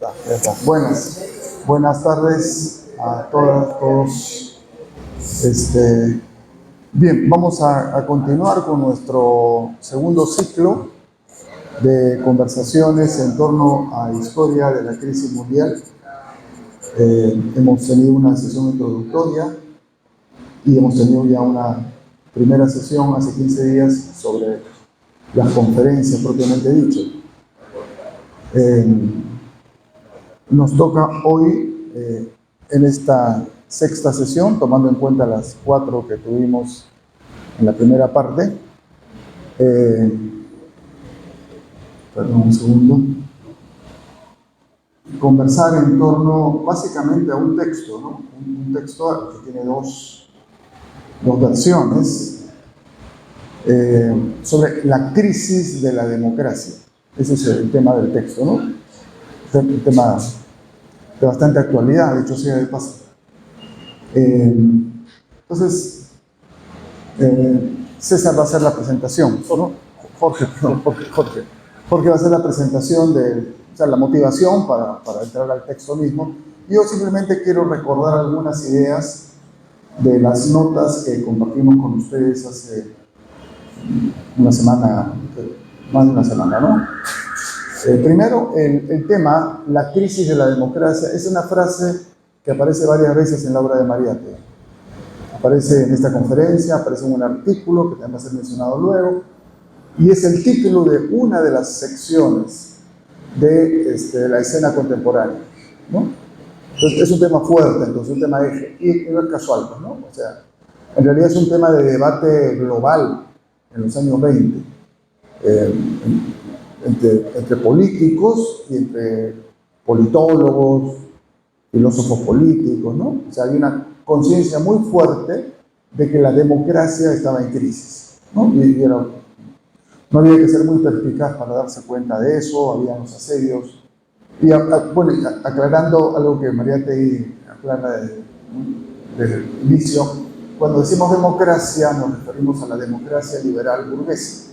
Ya está. Buenas tardes a todas, todos. Bien, vamos a continuar con nuestro segundo ciclo de conversaciones en torno a historia de la crisis mundial. Hemos tenido una sesión introductoria y hemos tenido ya una primera sesión hace 15 días sobre las conferencias propiamente dicho. Nos toca hoy, en esta sexta sesión, tomando en cuenta las 4 que tuvimos en la primera parte, perdón un segundo, conversar en torno básicamente a un texto, ¿no? Un texto que tiene dos versiones sobre la crisis de la democracia. Ese es el tema del texto, ¿no? Un tema de bastante actualidad, de hecho sea de paso. Entonces, César va a hacer la presentación, ¿no? Jorge va a hacer la presentación la motivación para entrar al texto mismo. Yo simplemente quiero recordar algunas ideas de las notas que compartimos con ustedes hace una semana, más de una semana, ¿no? Primero, el tema, la crisis de la democracia, es una frase que aparece varias veces en la obra de Mariátegui. Aparece en esta conferencia, aparece en un artículo que también va a ser mencionado luego, y es el título de una de las secciones de la escena contemporánea, ¿no? Entonces, es un tema fuerte, entonces un tema eje, y no es casual, ¿no? O sea, en realidad es un tema de debate global en los años 20, entre políticos y entre politólogos, filósofos políticos, ¿no? O sea, hay una conciencia muy fuerte de que la democracia estaba en crisis, ¿no? No había que ser muy perspicaz para darse cuenta de eso, había los asedios. Y bueno, aclarando algo que Mariátegui aclara desde el inicio, cuando decimos democracia nos referimos a la democracia liberal burguesa,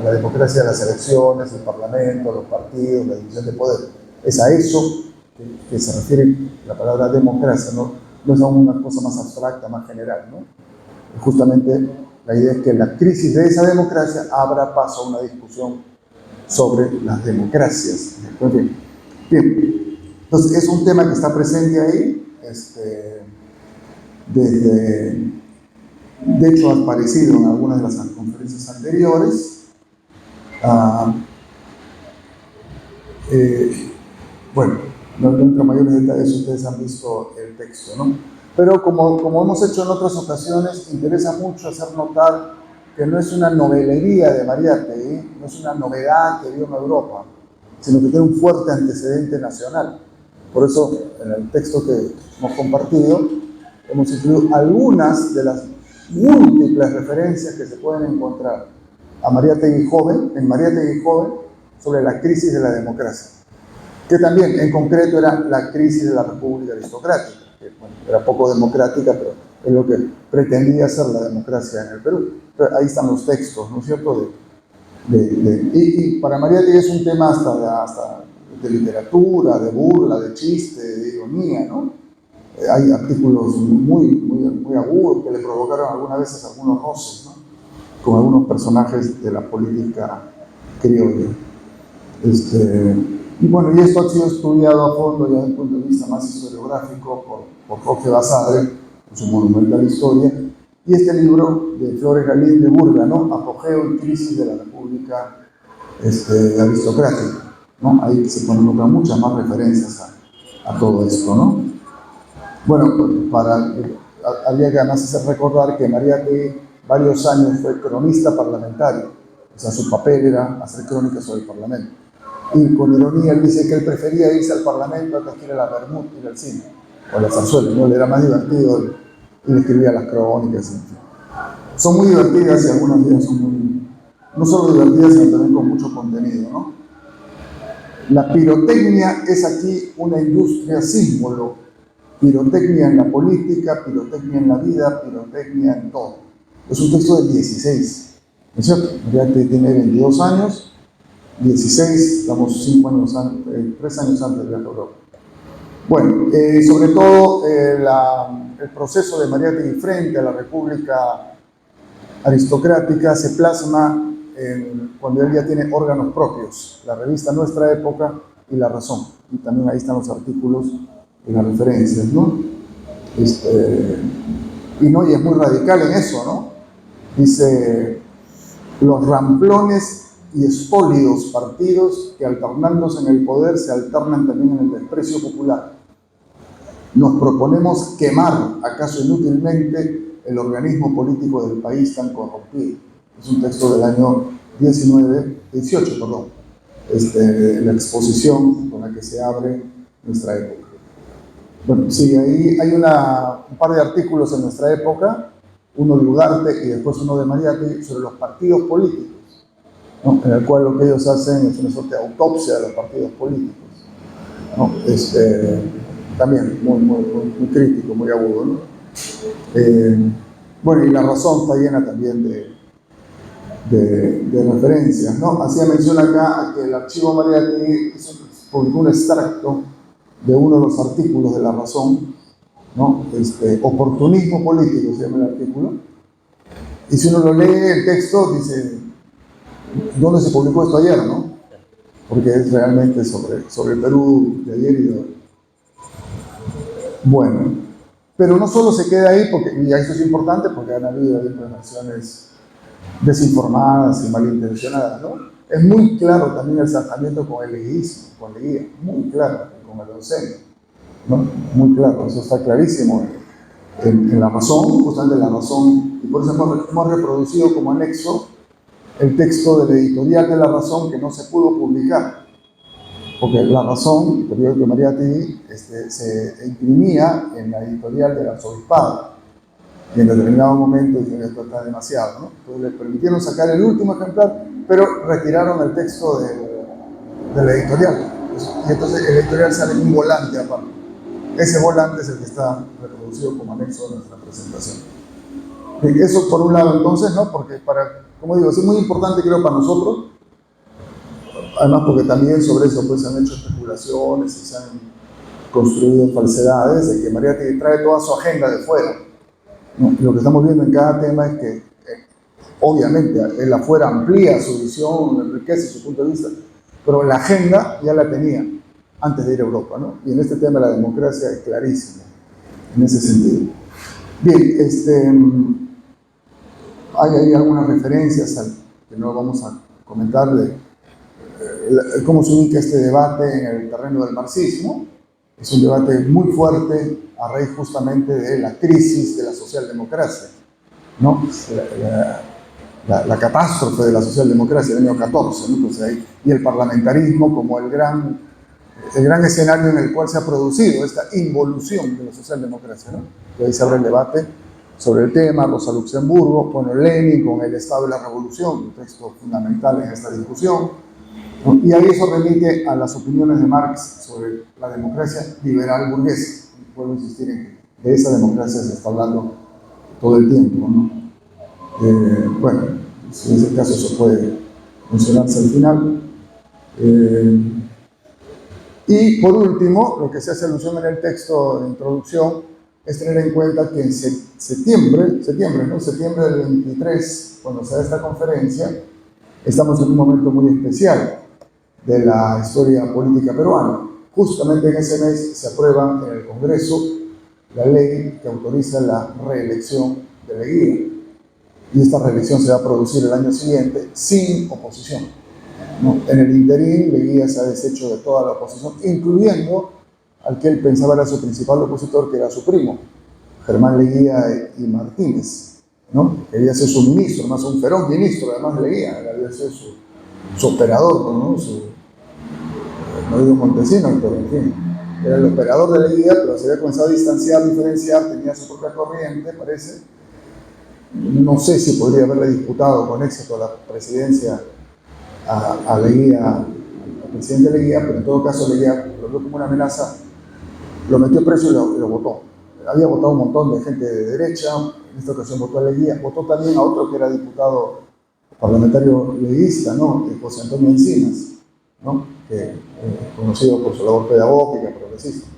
a la democracia de las elecciones, el parlamento, los partidos, la división de poder. Es a eso que se refiere la palabra democracia, no es aún una cosa más abstracta, más general, ¿no? Justamente la idea es que la crisis de esa democracia abra paso a una discusión sobre las democracias. Bien, entonces es un tema que está presente ahí, de hecho ha aparecido en algunas de las conferencias anteriores. Bueno, no entro en mayores detalles, ustedes han visto el texto, ¿no? Pero como hemos hecho en otras ocasiones, interesa mucho hacer notar que no es una novelería de Mariátegui, no es una novedad que vio en Europa, sino que tiene un fuerte antecedente nacional. Por eso, en el texto que hemos compartido, hemos incluido algunas de las múltiples referencias que se pueden encontrar a Mariátegui joven, en Mariátegui joven, sobre la crisis de la democracia, que también en concreto era la crisis de la República Aristocrática, que bueno, era poco democrática, pero es lo que pretendía ser la democracia en el Perú. Pero ahí están los textos, ¿no es cierto? Y para Mariátegui es un tema hasta de literatura, de burla, de chiste, de ironía, ¿no? Hay artículos muy agudos que le provocaron algunas veces algunos roces, ¿no? Con algunos personajes de la política criolla. Y bueno, y esto ha sido estudiado a fondo ya desde el punto de vista más historiográfico por Jorge Basadre, en su monumental historia, y este libro de Flores Galín de Burga, ¿no? Apogeo y crisis de la República Aristocrática, ¿no? Ahí se colocan muchas más referencias a todo esto, ¿no? Bueno, habría que además hacer recordar que Mariátegui varios años fue cronista parlamentario, o sea, su papel era hacer crónicas sobre el Parlamento. Y con ironía él dice que él prefería irse al Parlamento antes que ir a la Bermud, ir al cine, o a la zarzuela, ¿no? Le era más divertido y le escribía las crónicas, en fin. Son muy divertidas y algunas de ellas son no solo divertidas, sino también con mucho contenido, ¿no? La pirotecnia es aquí una industria símbolo. Pirotecnia en la política, pirotecnia en la vida, pirotecnia en todo. Es un texto del 16, ¿no es cierto? Mariátegui tiene 22 años, 16, estamos 5 años antes, 3 años antes del viaje a Europa. Bueno, sobre todo el proceso de Mariátegui frente a la República aristocrática se plasma cuando él ya tiene órganos propios, la revista Nuestra Época y La Razón, y también ahí están los artículos y las referencias, ¿no? Y es muy radical en eso, ¿no? Dice, los ramplones y espólidos partidos que alternándose en el poder se alternan también en el desprecio popular. Nos proponemos quemar, acaso inútilmente, el organismo político del país tan corrompido. Es un texto del año 18, perdón. La exposición con la que se abre Nuestra Época. Bueno, sí, ahí hay un par de artículos en Nuestra Época, uno de Ugarte y después uno de Mariátegui, sobre los partidos políticos, ¿no? En el cual lo que ellos hacen es una suerte de autopsia de los partidos políticos, ¿no? También muy crítico, muy agudo, ¿no? Bueno, y La Razón está llena también de referencias, ¿no? Hacía mención acá a que el archivo Mariátegui publicó un extracto de uno de los artículos de La Razón, ¿no? Oportunismo político se llama el artículo, y si uno lo lee el texto dice, ¿dónde se publicó esto ayer, no? Porque es realmente sobre el Perú de ayer y de hoy. Bueno, pero no solo se queda ahí, y esto es importante porque han habido versiones desinformadas y malintencionadas, ¿no? Es muy claro también el zanjamiento con el leguismo, con Leguía, muy claro, con el oncenio, ¿no? Muy claro, eso está clarísimo en La Razón, justamente en La Razón, y por eso hemos reproducido como anexo el texto del editorial de La Razón que no se pudo publicar, porque La Razón, el periódico de Mariátegui, se imprimía en la editorial del arzobispado, y en determinado momento dijeron esto está demasiado, ¿no? Entonces le permitieron sacar el último ejemplar, pero retiraron el texto del editorial, y entonces el editorial sale en un volante aparte. Ese volante es el que está reproducido como anexo de nuestra presentación. Y eso por un lado entonces, ¿no? Porque como digo, es muy importante creo para nosotros, además porque también sobre eso pues se han hecho especulaciones y se han construido falsedades de que Mariátegui trae toda su agenda de fuera, ¿no? Y lo que estamos viendo en cada tema es que obviamente él afuera amplía su visión, enriquece su punto de vista, pero la agenda ya la tenía antes de ir a Europa, ¿no? Y en este tema de la democracia es clarísimo, en ese sentido. Bien, hay algunas referencias que no vamos a comentar de cómo se ubica este debate en el terreno del marxismo. Es un debate muy fuerte a raíz justamente de la crisis de la socialdemocracia, ¿no? La catástrofe de la socialdemocracia del año 14, ¿no? Entonces, y el parlamentarismo como el gran escenario en el cual se ha producido esta involución de la socialdemocracia, ¿no? Y ahí se abre el debate sobre el tema, Rosa Luxemburgo, bueno, Lenin con el Estado de la Revolución, un texto fundamental en esta discusión, ¿no? Y ahí eso remite a las opiniones de Marx sobre la democracia liberal burguesa. Puedo insistir en que de esa democracia se está hablando todo el tiempo, ¿no? Bueno, si es el caso, eso puede mencionarse al final. Y por último, lo que se hace alusión en el texto de introducción es tener en cuenta que en septiembre del 23, cuando se da esta conferencia, estamos en un momento muy especial de la historia política peruana. Justamente en ese mes se aprueba en el Congreso la ley que autoriza la reelección de Leguía. Y esta reelección se va a producir el año siguiente sin oposición, ¿no? En el interín, Leguía se ha deshecho de toda la oposición, incluyendo al que él pensaba era su principal opositor, que era su primo, Germán Leguía y Martínez, ¿no? Quería ser su ministro, además un feroz ministro, además de Leguía, quería ser su operador, ¿no? No digo Montesinos, pero en fin, era el operador de Leguía, pero se había comenzado a diferenciar, tenía su propia corriente, parece. No sé si podría haberle disputado con éxito la presidencia a Leguía, al presidente Leguía, pero en todo caso Leguía lo vio como una amenaza, lo metió preso y lo votó. Había votado un montón de gente de derecha, en esta ocasión votó a Leguía, votó también a otro que era diputado parlamentario leguista, ¿no? José Antonio Encinas, ¿no? Conocido por su labor pedagógica, progresista.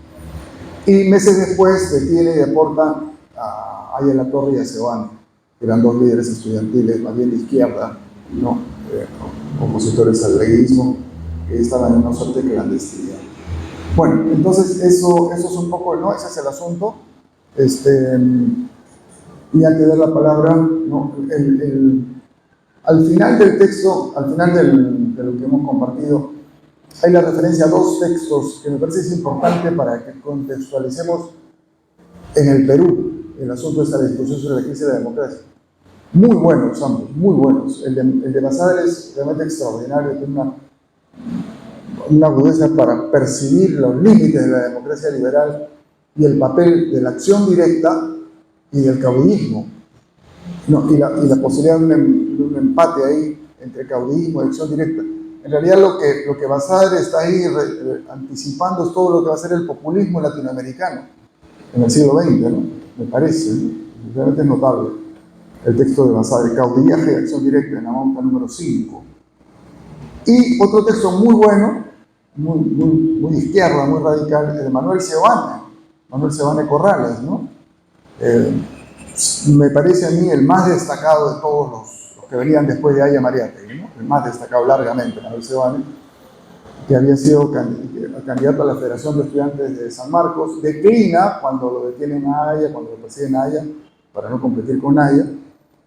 Y meses después detiene y deporta a Aya Latorre y a Seoane, que eran dos líderes estudiantiles, más bien de izquierda, ¿no? Opositores al leguismo, que estaban en una suerte de clandestinidad. Bueno, entonces eso es un poco, ¿no? Ese es el asunto. Y antes de dar la palabra, ¿no? Al final del texto, al final de lo que hemos compartido, hay la referencia a dos textos que me parece es importante para que contextualicemos en el Perú el asunto de esta discusión sobre la crisis de la democracia. Muy buenos ambos, muy buenos. El de Basadre es realmente extraordinario, tiene una agudeza para percibir los límites de la democracia liberal y el papel de la acción directa y del caudillismo, ¿no? y la posibilidad de un empate ahí entre caudillismo y acción directa. En realidad lo que Basadre está ahí anticipando es todo lo que va a ser el populismo latinoamericano en el siglo XX, ¿no? Me parece, ¿no? Realmente es notable el texto de Basadre, Caudillaje y acción directa, en la pauta número 5. Y otro texto muy bueno, muy izquierda, muy radical, de Manuel Seoane Corrales, ¿no? Me parece a mí el más destacado de todos los que venían después de Aya Mariátegui, ¿no? El más destacado largamente, Manuel Seoane, que había sido candidato a la Federación de Estudiantes de San Marcos, declina cuando lo detienen a Aya, cuando lo persiguen a Aya, para no competir con Aya,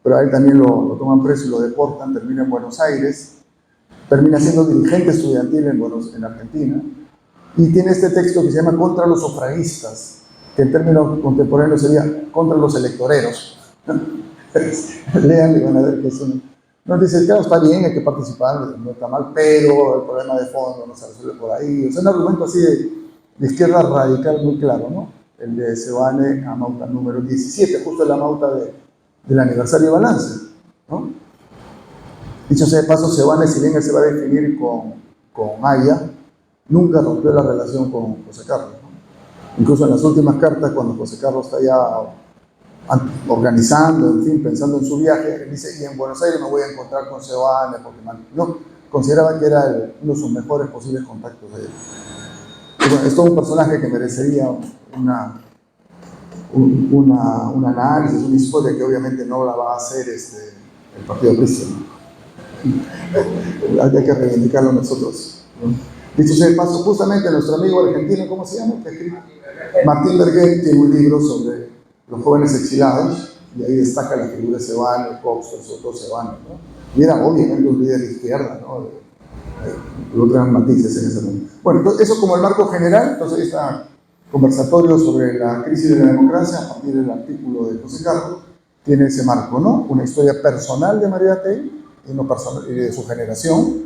pero a él también lo toman preso y lo deportan, termina en Buenos Aires, termina siendo dirigente estudiantil en Argentina, y tiene este texto que se llama Contra los sufragistas, que en términos contemporáneos sería contra los electoreros. Lean y van a ver que es un... Nos dice, claro, está bien, hay que participar, no está mal, pero el problema de fondo no se resuelve por ahí. O sea, un argumento así de izquierda radical muy claro, ¿no? El de Seoane a Mauta número 17, justo en la Mauta del aniversario de Balance, ¿no? Dicho sea de paso, Seoane, si bien él se va a definir con Aya, nunca rompió la relación con José Carlos, ¿no? Incluso en las últimas cartas, cuando José Carlos está ya organizando, en fin, pensando en su viaje, él dice, y en Buenos Aires me voy a encontrar con Seoane, porque no, consideraba que era uno de sus mejores posibles contactos de él. Y bueno, es todo un personaje que merecería un análisis, una historia que obviamente no la va a hacer el Partido Cristiano. Hay que reivindicarlo nosotros, ¿no? Dicho sea de paso, justamente nuestro amigo argentino, ¿cómo se llama? Martín Berghet tiene un libro sobre los jóvenes exilados, y ahí destaca la figura de Seoane, Cox, sobre todo Seoane, ¿no? Y era obviamente un líder de izquierda, ¿no? Otros matices en ese momento. Bueno, entonces, eso como el marco general. Entonces ahí está conversatorio sobre la crisis de la democracia a partir del artículo de José Carlos. Tiene ese marco, ¿no? Una historia personal de Mariátegui y de su generación,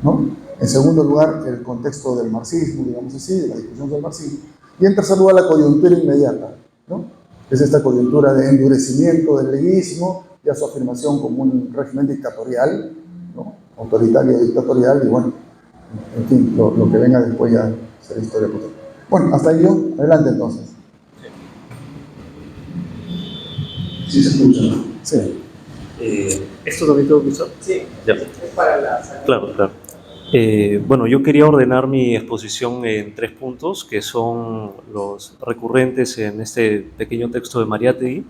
¿no? En segundo lugar, el contexto del marxismo, digamos así, de la discusión del marxismo. Y en tercer lugar, la coyuntura inmediata, ¿no? Es esta coyuntura de endurecimiento del leguismo y a su afirmación como un régimen dictatorial, ¿no? Autoritario, dictatorial, y bueno, en fin, lo que venga después ya será historia posterior. Bueno, hasta ahí yo. Adelante entonces. Sí se escucha, ¿no? Sí. ¿Esto también tengo que usar? Sí, ya. Es para la salida. Claro, claro. Bueno, yo quería ordenar mi exposición en 3 puntos, que son los recurrentes en este pequeño texto de Mariátegui.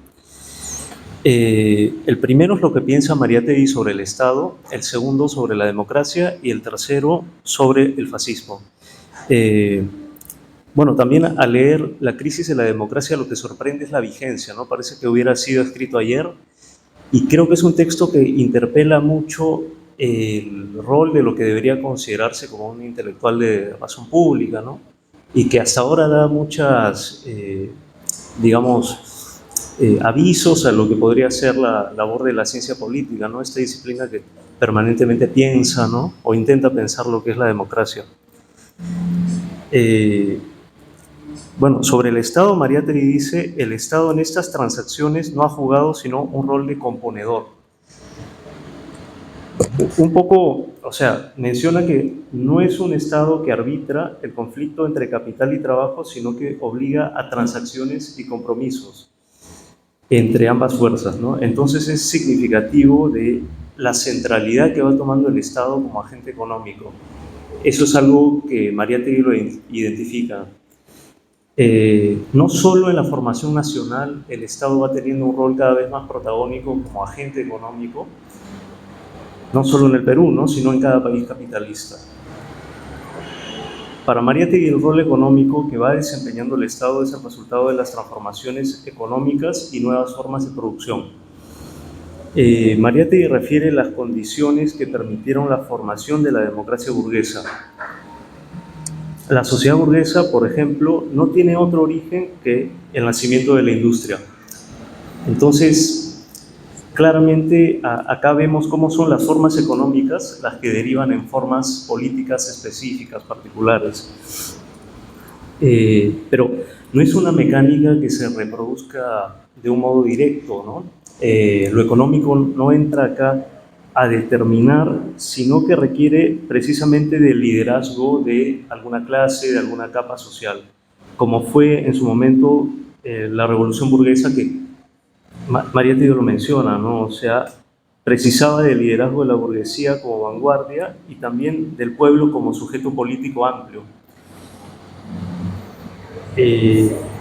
El primero es lo que piensa Mariátegui sobre el Estado, el segundo sobre la democracia y el tercero sobre el fascismo. Bueno, también al leer La crisis de la democracia lo que sorprende es la vigencia, ¿no? Parece que hubiera sido escrito ayer, y creo que es un texto que interpela mucho el rol de lo que debería considerarse como un intelectual de razón pública, ¿no? Y que hasta ahora da muchas, digamos, avisos a lo que podría ser la labor de la ciencia política, ¿no? Esta disciplina que permanentemente piensa, ¿no? O intenta pensar lo que es la democracia. Bueno, sobre el Estado, Mariátegui dice, el Estado en estas transacciones no ha jugado sino un rol de componedor. Un poco, o sea, menciona que no es un Estado que arbitra el conflicto entre capital y trabajo, sino que obliga a transacciones y compromisos entre ambas fuerzas, ¿no? Entonces es significativo de la centralidad que va tomando el Estado como agente económico. Eso es algo que Mariátegui lo identifica. No solo en la formación nacional el Estado va teniendo un rol cada vez más protagónico como agente económico, no solo en el Perú, ¿no?, sino en cada país capitalista. Para Mariátegui, el rol económico que va desempeñando el Estado es el resultado de las transformaciones económicas y nuevas formas de producción. Mariátegui refiere las condiciones que permitieron la formación de la democracia burguesa. La sociedad burguesa, por ejemplo, no tiene otro origen que el nacimiento de la industria. Entonces, claramente acá vemos cómo son las formas económicas las que derivan en formas políticas específicas, particulares. Pero no es una mecánica que se reproduzca de un modo directo, ¿no? Lo económico no entra acá a determinar, sino que requiere precisamente del liderazgo de alguna clase, de alguna capa social, como fue en su momento la revolución burguesa, que Mariátegui lo menciona, ¿no? O sea, precisaba del liderazgo de la burguesía como vanguardia y también del pueblo como sujeto político amplio.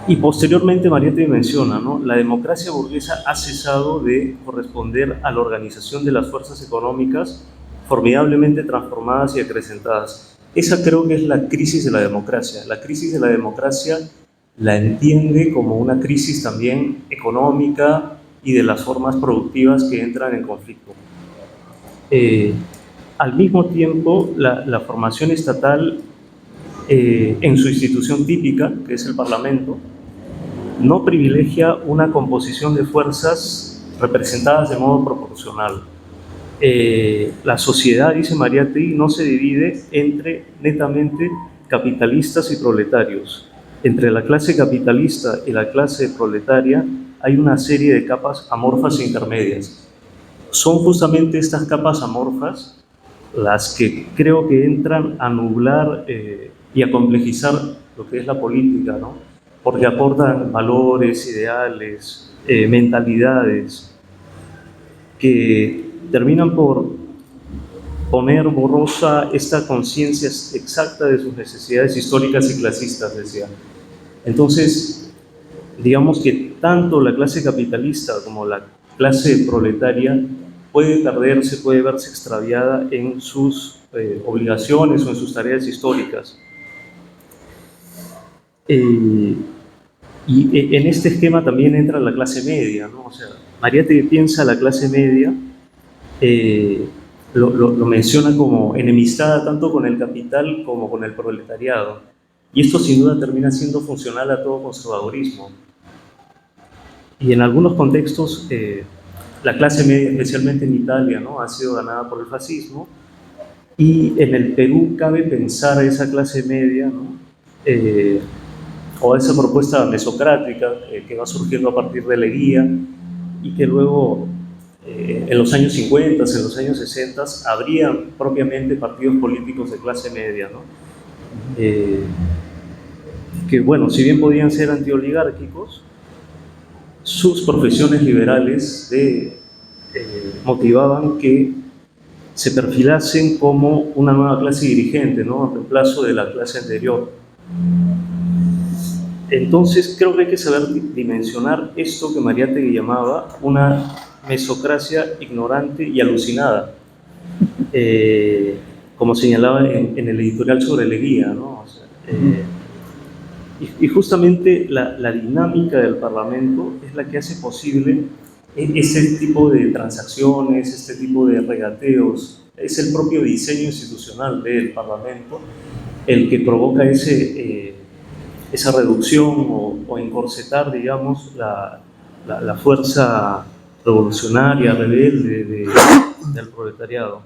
Y posteriormente Mariátegui menciona, ¿no?, la democracia burguesa ha cesado de corresponder a la organización de las fuerzas económicas formidablemente transformadas y acrecentadas. Esa creo que es la crisis de la democracia. La crisis de la democracia la entiende como una crisis también económica y de las formas productivas que entran en conflicto. Al mismo tiempo, la formación estatal en su institución típica, que es el Parlamento, no privilegia una composición de fuerzas representadas de modo proporcional. La sociedad, dice Mariátegui, no se divide entre netamente capitalistas y proletarios. Entre la clase capitalista y la clase proletaria hay una serie de capas amorfas e intermedias. Son justamente estas capas amorfas las que creo que entran a nublar y a complejizar lo que es la política, ¿no? Porque aportan valores, ideales, mentalidades que terminan por poner borrosa esta conciencia exacta de sus necesidades históricas y clasistas, decía. Entonces, digamos que tanto la clase capitalista como la clase proletaria puede perderse, puede verse extraviada en sus obligaciones o en sus tareas históricas. Y en este esquema también entra la clase media, ¿no? O sea, Mariátegui piensa la clase media, lo menciona como enemistada tanto con el capital como con el proletariado. Y esto sin duda termina siendo funcional a todo conservadurismo. Y en algunos contextos, la clase media, especialmente en Italia, ¿no?, ha sido ganada por el fascismo. Y en el Perú cabe pensar a esa clase media, ¿no?, o a esa propuesta mesocrática que va surgiendo a partir de Leguía y que luego en los años 50, en los años 60 habrían propiamente partidos políticos de clase media, ¿no? Que bueno, si bien podían ser antioligárquicos, sus profesiones liberales motivaban que se perfilasen como una nueva clase dirigente, ¿no?, en reemplazo de la clase anterior. Entonces creo que hay que saber dimensionar esto que Mariátegui llamaba una mesocracia ignorante y alucinada, como señalaba en el editorial sobre Leguía, ¿no? O sea, y justamente la dinámica del Parlamento es la que hace posible ese tipo de transacciones, este tipo de regateos. Es el propio diseño institucional del Parlamento el que provoca esa reducción o encorsetar, digamos, la fuerza revolucionaria, rebelde del proletariado.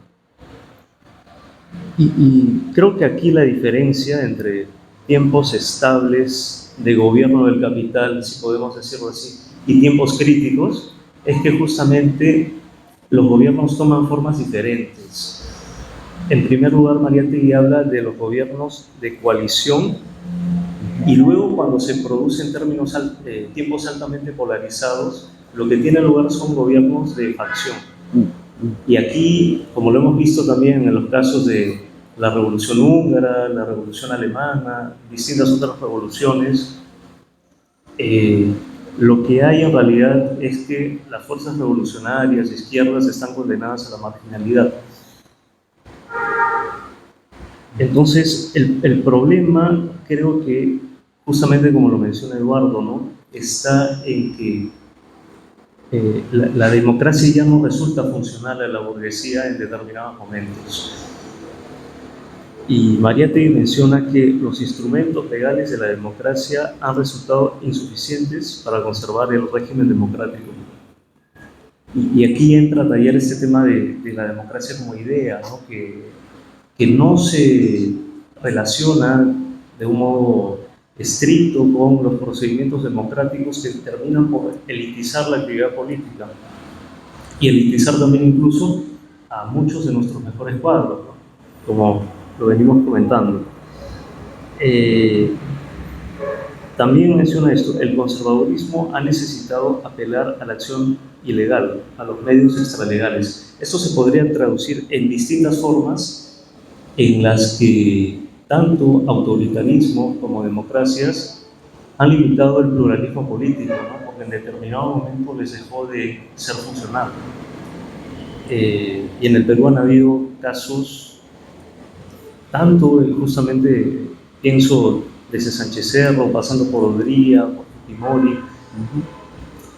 Y creo que aquí la diferencia entre tiempos estables de gobierno del capital, si podemos decirlo así, y tiempos críticos, es que justamente los gobiernos toman formas diferentes. En primer lugar, Mariátegui habla de los gobiernos de coalición, y luego cuando se producen tiempos altamente polarizados, lo que tiene lugar son gobiernos de facción. Y aquí, como lo hemos visto también en los casos de la Revolución Húngara, la Revolución Alemana, distintas otras revoluciones, lo que hay en realidad es que las fuerzas revolucionarias de izquierdas están condenadas a la marginalidad. Entonces, el problema, creo que, justamente como lo menciona Eduardo, ¿no?, está en que la democracia ya no resulta funcional a la burguesía en determinados momentos. Y Mariátegui menciona que los instrumentos legales de la democracia han resultado insuficientes para conservar el régimen democrático. Y aquí entra a tallar este tema de la democracia como idea, ¿no?, que no se relaciona de un modo estricto con los procedimientos democráticos que terminan por elitizar la actividad política y elitizar también incluso a muchos de nuestros mejores cuadros, ¿no?, como lo venimos comentando. También menciona esto: el conservadurismo ha necesitado apelar a la acción ilegal, a los medios extralegales. Esto se podría traducir en distintas formas en las que tanto autoritarismo como democracias han limitado el pluralismo político, ¿no?, porque en determinado momento les dejó de ser funcional. Y en el Perú han habido casos, tanto justamente, pienso, desde Sánchez Cerro, pasando por Odría, por Fujimori.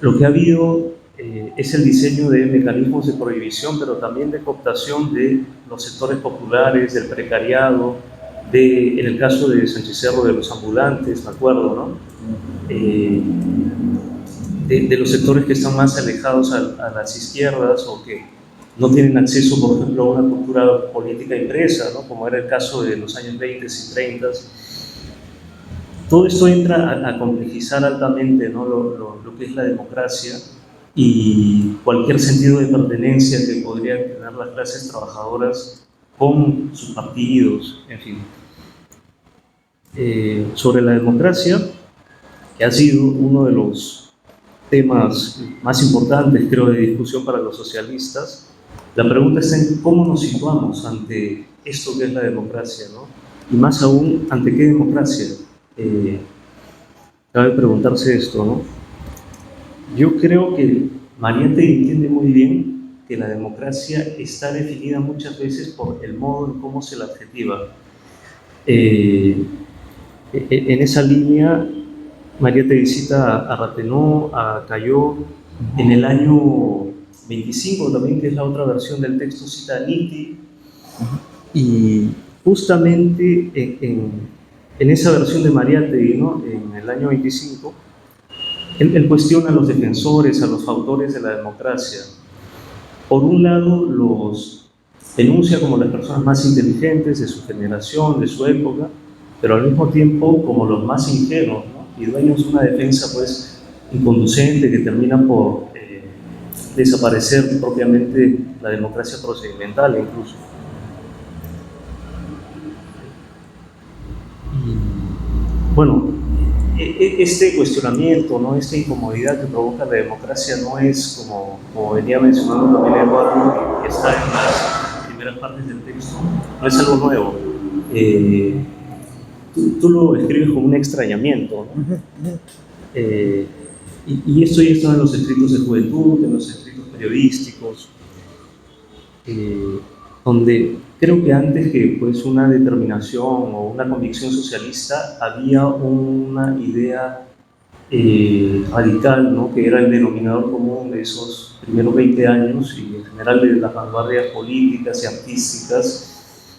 Lo que ha habido es el diseño de mecanismos de prohibición, pero también de cooptación de los sectores populares, del precariado, en el caso de Sánchez Cerro, de los ambulantes, me acuerdo, ¿no?, de los sectores que están más alejados a las izquierdas o que no tienen acceso, por ejemplo, a una cultura política impresa, ¿no?, como era el caso de los años 20 y 30. Todo esto entra a complejizar altamente, ¿no?, lo que es la democracia y cualquier sentido de pertenencia que podrían tener las clases trabajadoras con sus partidos, en fin. Sobre la democracia, que ha sido uno de los temas más importantes, creo, de discusión para los socialistas, la pregunta está en cómo nos situamos ante esto que es la democracia, ¿no?, y más aún, ¿ante qué democracia? Cabe preguntarse esto, ¿no? Yo creo que Mariátegui entiende muy bien que la democracia está definida muchas veces por el modo en cómo se la adjetiva. En esa línea, Mariátegui cita a Rathenau, a Caillaux. En el año 25 también, que es la otra versión del texto, cita a Nitti. Y justamente en esa versión de Mariátegui, ¿no?, en el año 25, él cuestiona a los defensores, a los autores de la democracia. Por un lado, los denuncia como las personas más inteligentes de su generación, de su época, pero al mismo tiempo como los más ingenuos, ¿no?, y dueños de una defensa, pues, inconducente, que termina por desaparecer propiamente la democracia procedimental incluso. Bueno, este cuestionamiento, ¿no?, esta incomodidad que provoca la democracia no es, como venía mencionando también Eduardo, que está en las primeras partes del texto, no es algo nuevo. Tú lo escribes con un extrañamiento, ¿no? Y esto ya está en los escritos de juventud, en los escritos periodísticos, donde creo que antes que, pues, una determinación o una convicción socialista, había una idea radical, ¿no?, que era el denominador común de esos primeros 20 años y en general de las vanguardias políticas y artísticas,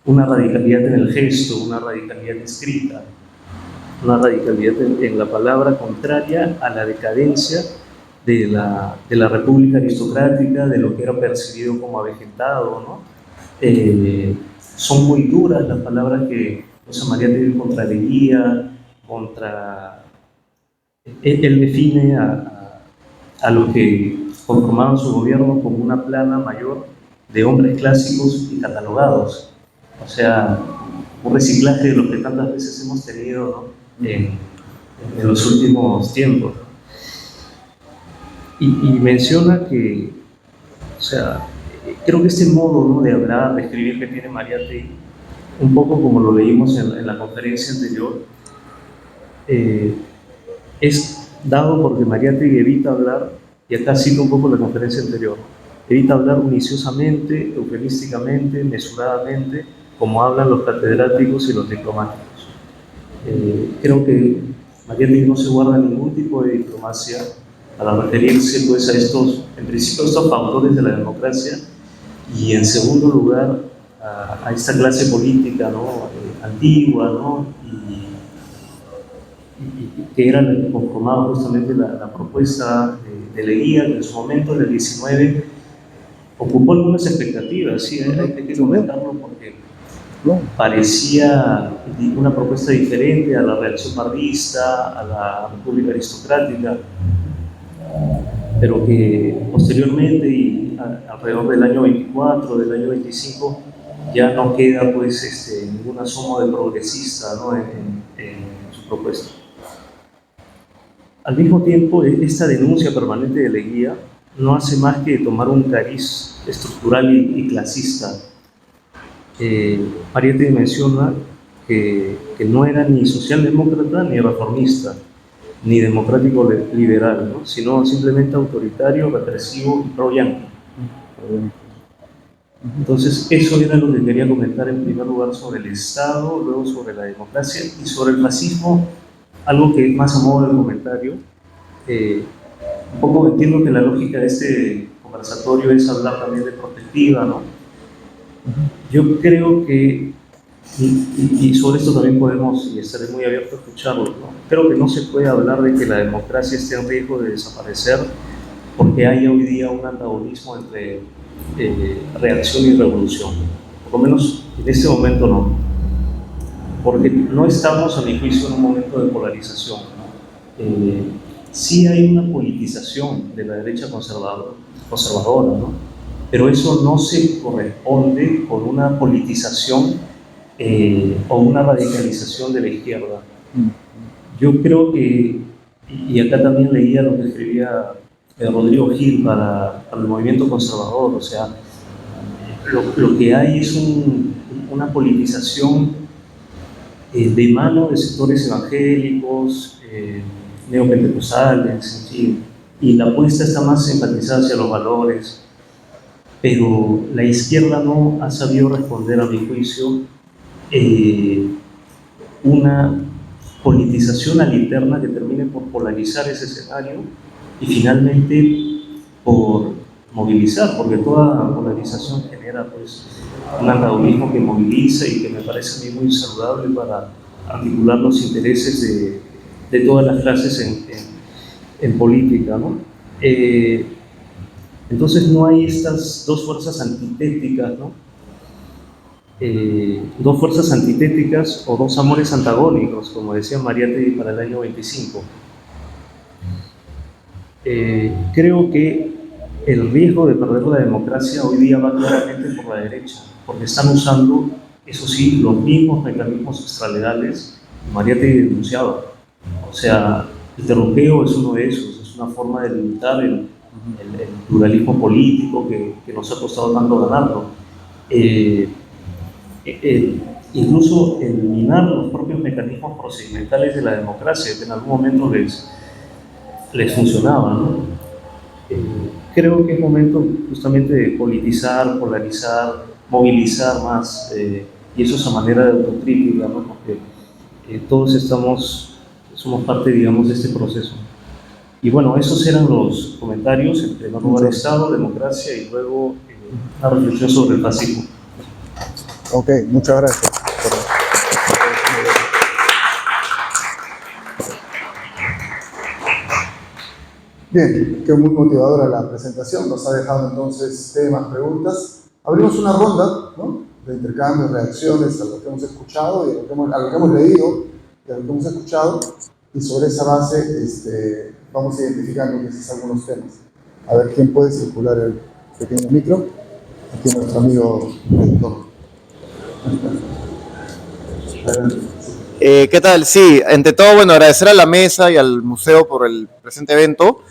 una radicalidad en el gesto, una radicalidad escrita, una radicalidad en la palabra contraria a la decadencia de la república aristocrática, de lo que era percibido como avejentado, ¿no? Son muy duras las palabras que José María Tevez contraleía, él define a lo que conformaban su gobierno como una plana mayor de hombres clásicos y catalogados, o sea, un reciclaje de lo que tantas veces hemos tenido, ¿no?, en los últimos tiempos. Y menciona que O sea, creo que este modo, ¿no?, de hablar, de escribir que tiene Mariátegui, un poco como lo leímos en la conferencia anterior, es dado porque Mariátegui evita hablar, y acá cito un poco la conferencia anterior, evita hablar minuciosamente, eufemísticamente, mesuradamente, como hablan los catedráticos y los diplomáticos. Creo que Mariátegui no se guarda ningún tipo de diplomacia para referirse, pues, a estos, en principio, estos factores de la democracia, y en segundo lugar a esta clase política, ¿no?, antigua, ¿no?, y que era la que conformaba justamente la propuesta de Leguía, que en su momento, en el 19, ocupó algunas expectativas. Sí, hay que comentarlo porque parecía una propuesta diferente a la reacción marxista, a la república aristocrática, pero que posteriormente, y alrededor del año 24, del año 25, ya no queda, pues, ningún asomo de progresista, ¿no?, en su propuesta. Al mismo tiempo, esta denuncia permanente de Leguía no hace más que tomar un cariz estructural y clasista. Mariátegui menciona que no era ni socialdemócrata ni reformista, ni democrático liberal, ¿no?, sino simplemente autoritario, represivo y pro-yanqui. Entonces, eso era lo que quería comentar en primer lugar sobre el Estado, luego sobre la democracia y sobre el fascismo, algo que es más a modo de comentario. Un poco entiendo que la lógica de este conversatorio es hablar también de perspectiva, ¿no? Yo creo que, y sobre esto también podemos, y estaré muy abierto a escucharlo, ¿no?, creo que no se puede hablar de que la democracia esté en riesgo de desaparecer porque hay hoy día un antagonismo entre reacción y revolución. Por lo menos en este momento no, porque no estamos, a mi juicio, en un momento de polarización, ¿no? Sí hay una politización de la derecha conservadora, ¿no?, pero eso no se corresponde con una politización o una radicalización de la izquierda. Yo creo que, y acá también leía lo que escribía Rodrigo Gil para el movimiento conservador, o sea, lo que hay es una politización de mano de sectores evangélicos, neopentecostales, en fin, y la apuesta está más enfatizada hacia los valores, pero la izquierda no ha sabido responder, a mi juicio, una politización alterna que termine por polarizar ese escenario y finalmente por movilizar, porque toda polarización genera, pues, un antagonismo que moviliza y que me parece a mí muy saludable para articular los intereses de todas las clases en política, ¿no? Entonces no hay estas dos fuerzas antitéticas, ¿no? Dos fuerzas antitéticas o dos amores antagónicos, como decía Mariátegui para el año 25. Creo que el riesgo de perder la democracia hoy día va claramente por la derecha, porque están usando, eso sí, los mismos mecanismos extralegales que Mariátegui denunciaba. O sea, el terruqueo es uno de esos, es una forma de limitar el pluralismo político que nos ha costado tanto ganarlo. Incluso eliminar los propios mecanismos procedimentales de la democracia, que en algún momento les funcionaba, ¿no? Creo que es momento justamente de politizar, polarizar, movilizar más, y eso es a manera de autocrítica, ¿no? Porque todos somos parte, digamos, de este proceso. Y bueno, esos eran los comentarios, en primer lugar Estado, democracia y luego una reflexión sobre el fascismo. Ok, muchas gracias. Bien, qué muy motivadora la presentación, nos ha dejado entonces temas, preguntas. Abrimos una ronda, ¿no?, de intercambio, reacciones a lo que hemos escuchado y a lo que hemos leído y a lo que hemos escuchado, y sobre esa base vamos identificando quizás algunos temas. A ver, ¿quién puede circular el pequeño micro? Aquí nuestro amigo editor. ¿Qué tal? Sí, ante todo, bueno, agradecer a la mesa y al museo por el presente evento.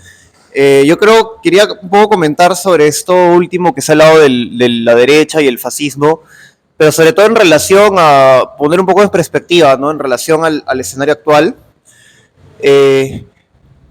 Yo quería un poco comentar sobre esto último que se ha hablado de la derecha y el fascismo, pero sobre todo en relación a poner un poco de perspectiva, ¿no? En relación al escenario actual.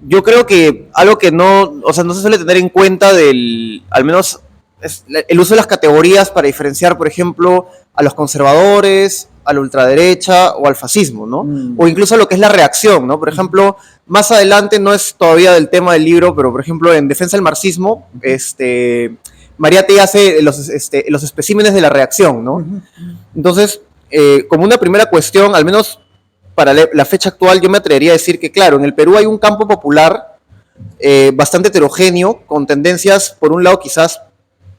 Yo creo que algo que no, o sea, no se suele tener en cuenta al menos es el uso de las categorías para diferenciar, por ejemplo, a los conservadores, a la ultraderecha o al fascismo, ¿no? O incluso a lo que es la reacción, ¿no? Por ejemplo, más adelante no es todavía del tema del libro, pero por ejemplo, en Defensa del Marxismo, Mariátegui hace los especímenes de la reacción, ¿no? Entonces, como una primera cuestión, al menos para la fecha actual, yo me atrevería a decir que, claro, en el Perú hay un campo popular bastante heterogéneo, con tendencias, por un lado, quizás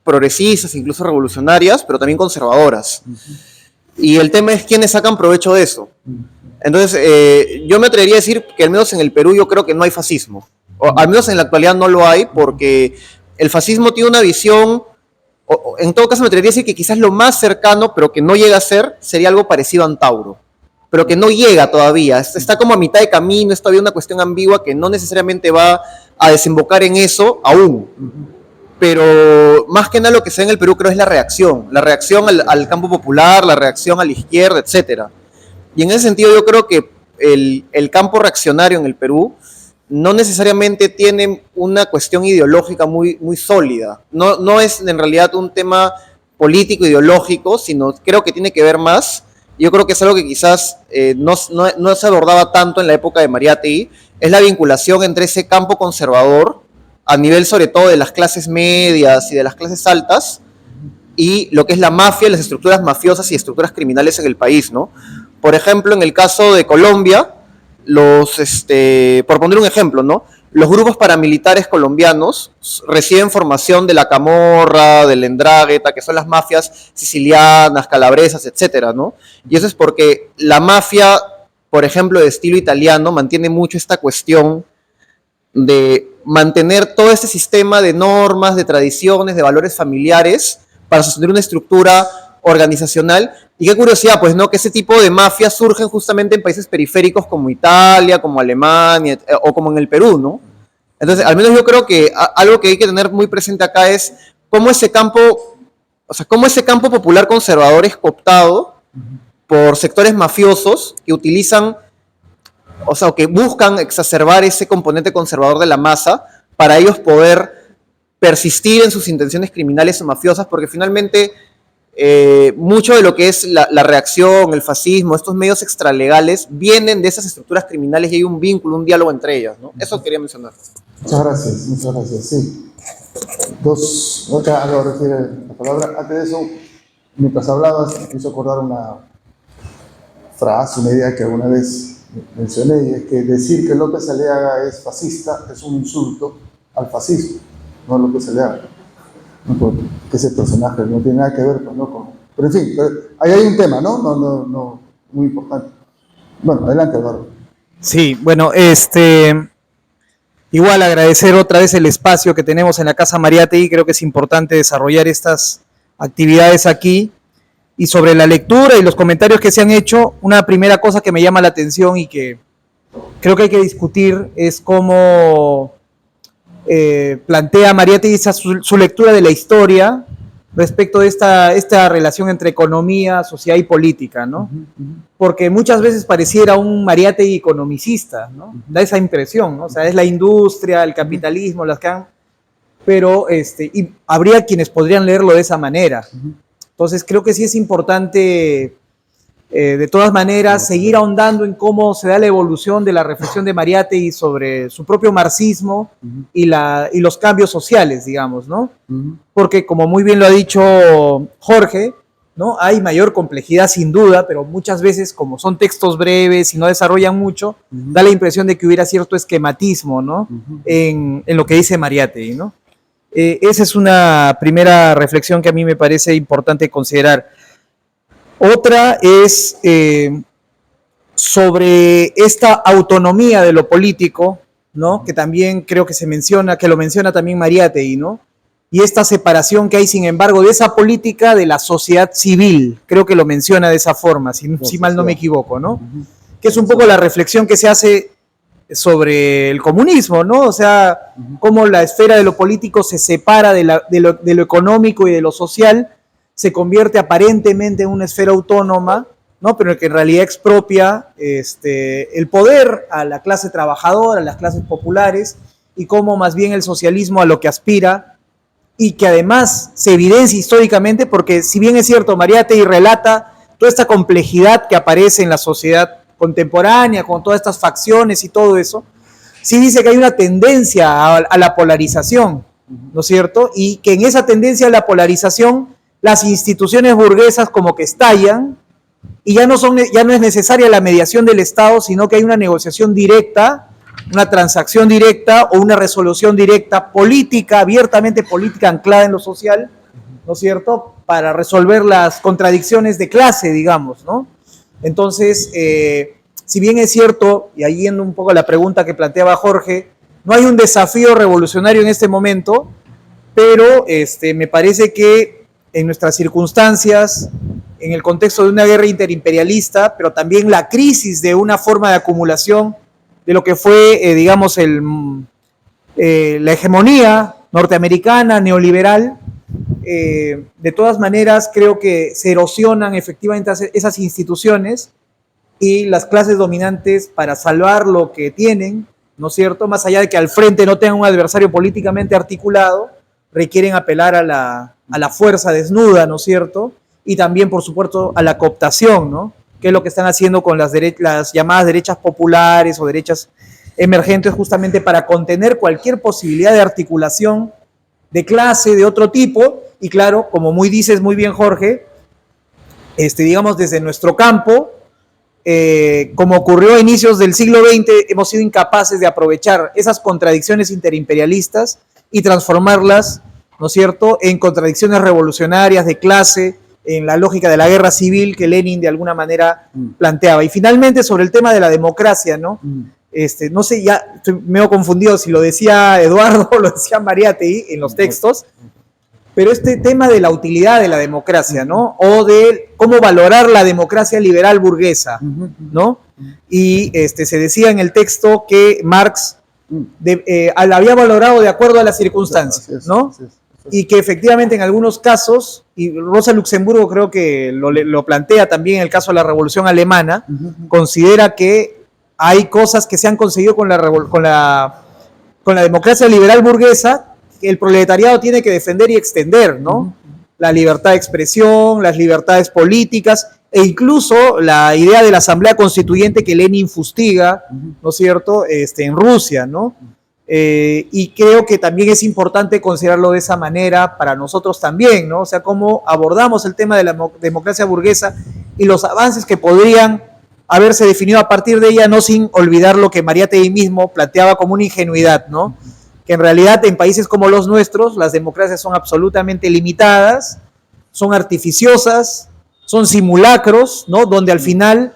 progresistas, incluso revolucionarias, pero también conservadoras. Y el tema es quiénes sacan provecho de eso. Entonces, yo me atrevería a decir que al menos en el Perú yo creo que no hay fascismo. O al menos en la actualidad no lo hay, porque el fascismo tiene una visión, o en todo caso me atrevería a decir que quizás lo más cercano, pero que no llega a ser, sería algo parecido a Antauro, pero que no llega todavía, está como a mitad de camino, es todavía una cuestión ambigua que no necesariamente va a desembocar en eso aún. Pero más que nada lo que se ve en el Perú creo es la reacción al campo popular, la reacción a la izquierda, etc. Y en ese sentido yo creo que el campo reaccionario en el Perú no necesariamente tiene una cuestión ideológica muy sólida. No es en realidad un tema político, ideológico, sino creo que tiene que ver más. Yo creo que es algo que quizás no se abordaba tanto en la época de Mariátegui, es la vinculación entre ese campo conservador, a nivel sobre todo de las clases medias y de las clases altas, y lo que es la mafia, las estructuras mafiosas y estructuras criminales en el país, ¿no? Por ejemplo, en el caso de Colombia, por poner un ejemplo, ¿no? Los grupos paramilitares colombianos reciben formación de la Camorra, del Ndrangheta, que son las mafias sicilianas, calabresas, etcétera, ¿no? Y eso es porque la mafia, por ejemplo, de estilo italiano, mantiene mucho esta cuestión de mantener todo este sistema de normas, de tradiciones, de valores familiares para sostener una estructura organizacional. Y qué curiosidad, pues, ¿no? Que ese tipo de mafias surgen justamente en países periféricos como Italia, como Alemania, o como en el Perú, ¿no? Entonces, al menos yo creo que algo que hay que tener muy presente acá es cómo ese campo popular conservador es cooptado por sectores mafiosos que utilizan, o sea, que buscan exacerbar ese componente conservador de la masa para ellos poder persistir en sus intenciones criminales o mafiosas, porque finalmente mucho de lo que es la reacción, el fascismo, estos medios extralegales, vienen de esas estructuras criminales y hay un vínculo, un diálogo entre ellas, ¿no? Eso quería mencionar. Muchas gracias, sí. Algo refiere la palabra. Antes de eso, mientras hablabas, me hizo acordar una frase, una idea que alguna vez mencioné, y es que decir que López Aliaga es fascista es un insulto al fascismo, no a López Aliaga. No, porque ese personaje no tiene nada que ver con... Pero en fin, ahí hay un tema, ¿no? Muy importante. Bueno, adelante, Eduardo. Sí, bueno, igual agradecer otra vez el espacio que tenemos en la Casa Mariátegui. Creo que es importante desarrollar estas actividades aquí. Y sobre la lectura y los comentarios que se han hecho, una primera cosa que me llama la atención y que creo que hay que discutir es cómo plantea Mariátegui su lectura de la historia respecto de esta relación entre economía, sociedad y política, ¿no? Porque muchas veces pareciera un Mariátegui economicista, ¿no? Da esa impresión, ¿no? O sea, es la industria, el capitalismo, las que han... Pero, y habría quienes podrían leerlo de esa manera. Entonces, creo que sí es importante, de todas maneras, seguir ahondando en cómo se da la evolución de la reflexión de Mariátegui sobre su propio marxismo y los cambios sociales, digamos, ¿no? Porque, como muy bien lo ha dicho Jorge, ¿no? Hay mayor complejidad sin duda, pero muchas veces, como son textos breves y no desarrollan mucho, da la impresión de que hubiera cierto esquematismo, ¿no? En lo que dice Mariátegui, ¿no? Esa es una primera reflexión que a mí me parece importante considerar. Otra es sobre esta autonomía de lo político, ¿no? Que también creo que lo menciona también Mariátegui, ¿no? Y esta separación que hay, sin embargo, de esa política de la sociedad civil, creo que lo menciona de esa forma, si mal no me equivoco, ¿no? Que es un poco la reflexión que se hace sobre el comunismo, ¿no? O sea, cómo la esfera de lo político se separa de lo económico y de lo social, se convierte aparentemente en una esfera autónoma, ¿no? Pero que en realidad expropia el poder a la clase trabajadora, a las clases populares, y cómo más bien el socialismo a lo que aspira, y que además se evidencia históricamente, porque si bien es cierto, Mariátegui relata toda esta complejidad que aparece en la sociedad contemporánea, con todas estas facciones y todo eso, sí dice que hay una tendencia a la polarización, ¿no es cierto? Y que en esa tendencia a la polarización, las instituciones burguesas como que estallan, y ya no es necesaria la mediación del Estado, sino que hay una negociación directa, una transacción directa o una resolución directa política, abiertamente política, anclada en lo social, ¿no es cierto?, para resolver las contradicciones de clase, digamos, ¿no? Entonces, si bien es cierto, y ahí yendo un poco a la pregunta que planteaba Jorge, no hay un desafío revolucionario en este momento, pero me parece que en nuestras circunstancias, en el contexto de una guerra interimperialista, pero también la crisis de una forma de acumulación de lo que fue, digamos, la hegemonía norteamericana, neoliberal, de todas maneras creo que se erosionan efectivamente esas instituciones, y las clases dominantes, para salvar lo que tienen, ¿no es cierto?, más allá de que al frente no tengan un adversario políticamente articulado, requieren apelar a la fuerza desnuda, ¿no es cierto?, y también, por supuesto, a la cooptación, ¿no?, que es lo que están haciendo con las llamadas derechas populares o derechas emergentes, justamente para contener cualquier posibilidad de articulación de clase, de otro tipo. Y claro, como dices muy bien, Jorge, digamos, desde nuestro campo, como ocurrió a inicios del siglo XX, hemos sido incapaces de aprovechar esas contradicciones interimperialistas y transformarlas, ¿no es cierto?, en contradicciones revolucionarias de clase, en la lógica de la guerra civil que Lenin de alguna manera planteaba. Y finalmente, sobre el tema de la democracia, ¿no? No sé, ya estoy medio confundido si lo decía Eduardo o lo decía Mariátegui en los textos, pero este tema de la utilidad de la democracia, ¿no?, o de cómo valorar la democracia liberal burguesa, ¿no? Y se decía en el texto que Marx la había valorado de acuerdo a las circunstancias, ¿no? Y que efectivamente en algunos casos, y Rosa Luxemburgo creo que lo plantea también en el caso de la Revolución Alemana, considera que hay cosas que se han conseguido con la democracia liberal burguesa que el proletariado tiene que defender y extender, ¿no? La libertad de expresión, las libertades políticas, e incluso la idea de la Asamblea Constituyente que Lenin fustiga, ¿no es cierto?, en Rusia, ¿no? Y creo que también es importante considerarlo de esa manera para nosotros también, ¿no? O sea, cómo abordamos el tema de la democracia burguesa y los avances que podrían haberse definido a partir de ella, no sin olvidar lo que Mariátegui mismo planteaba como una ingenuidad, ¿no? Que en realidad en países como los nuestros las democracias son absolutamente limitadas, son artificiosas, son simulacros, ¿no?, donde al final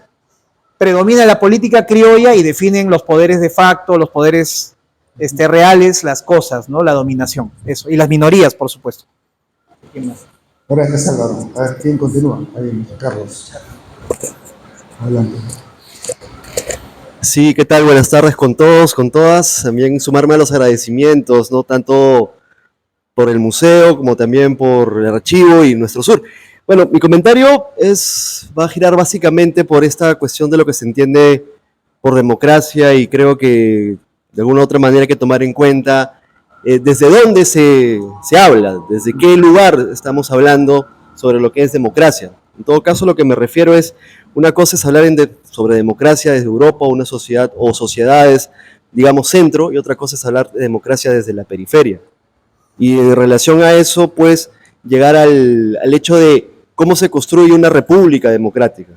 predomina la política criolla y definen los poderes de facto, los poderes reales, las cosas, ¿no?, la dominación, eso, y las minorías, por supuesto. ¿Quién más? Gracias, Álvaro. A ver, ¿quién continúa? Ahí, Carlos. Adelante. Sí, ¿qué tal? Buenas tardes con todos, con todas. También sumarme a los agradecimientos, no tanto por el museo como también por el archivo y nuestro sur. Bueno, mi comentario va a girar básicamente por esta cuestión de lo que se entiende por democracia, y creo que de alguna u otra manera hay que tomar en cuenta desde dónde se habla, desde qué lugar estamos hablando sobre lo que es democracia. En todo caso, lo que me refiero es, una cosa es hablar sobre democracia desde Europa, una sociedad o sociedades, digamos, centro, y otra cosa es hablar de democracia desde la periferia. Y en relación a eso, pues, llegar al hecho de cómo se construye una república democrática.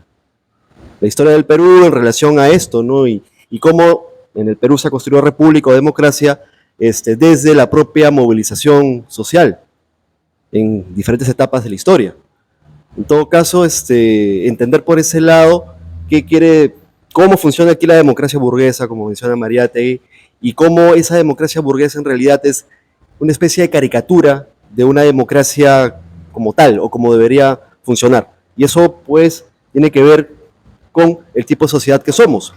La historia del Perú en relación a esto, ¿no? Y cómo en el Perú se ha construido república o democracia desde la propia movilización social en diferentes etapas de la historia. En todo caso, entender por ese lado cómo funciona aquí la democracia burguesa, como menciona Mariátegui, y cómo esa democracia burguesa en realidad es una especie de caricatura de una democracia como tal, o como debería funcionar. Y eso, pues, tiene que ver con el tipo de sociedad que somos.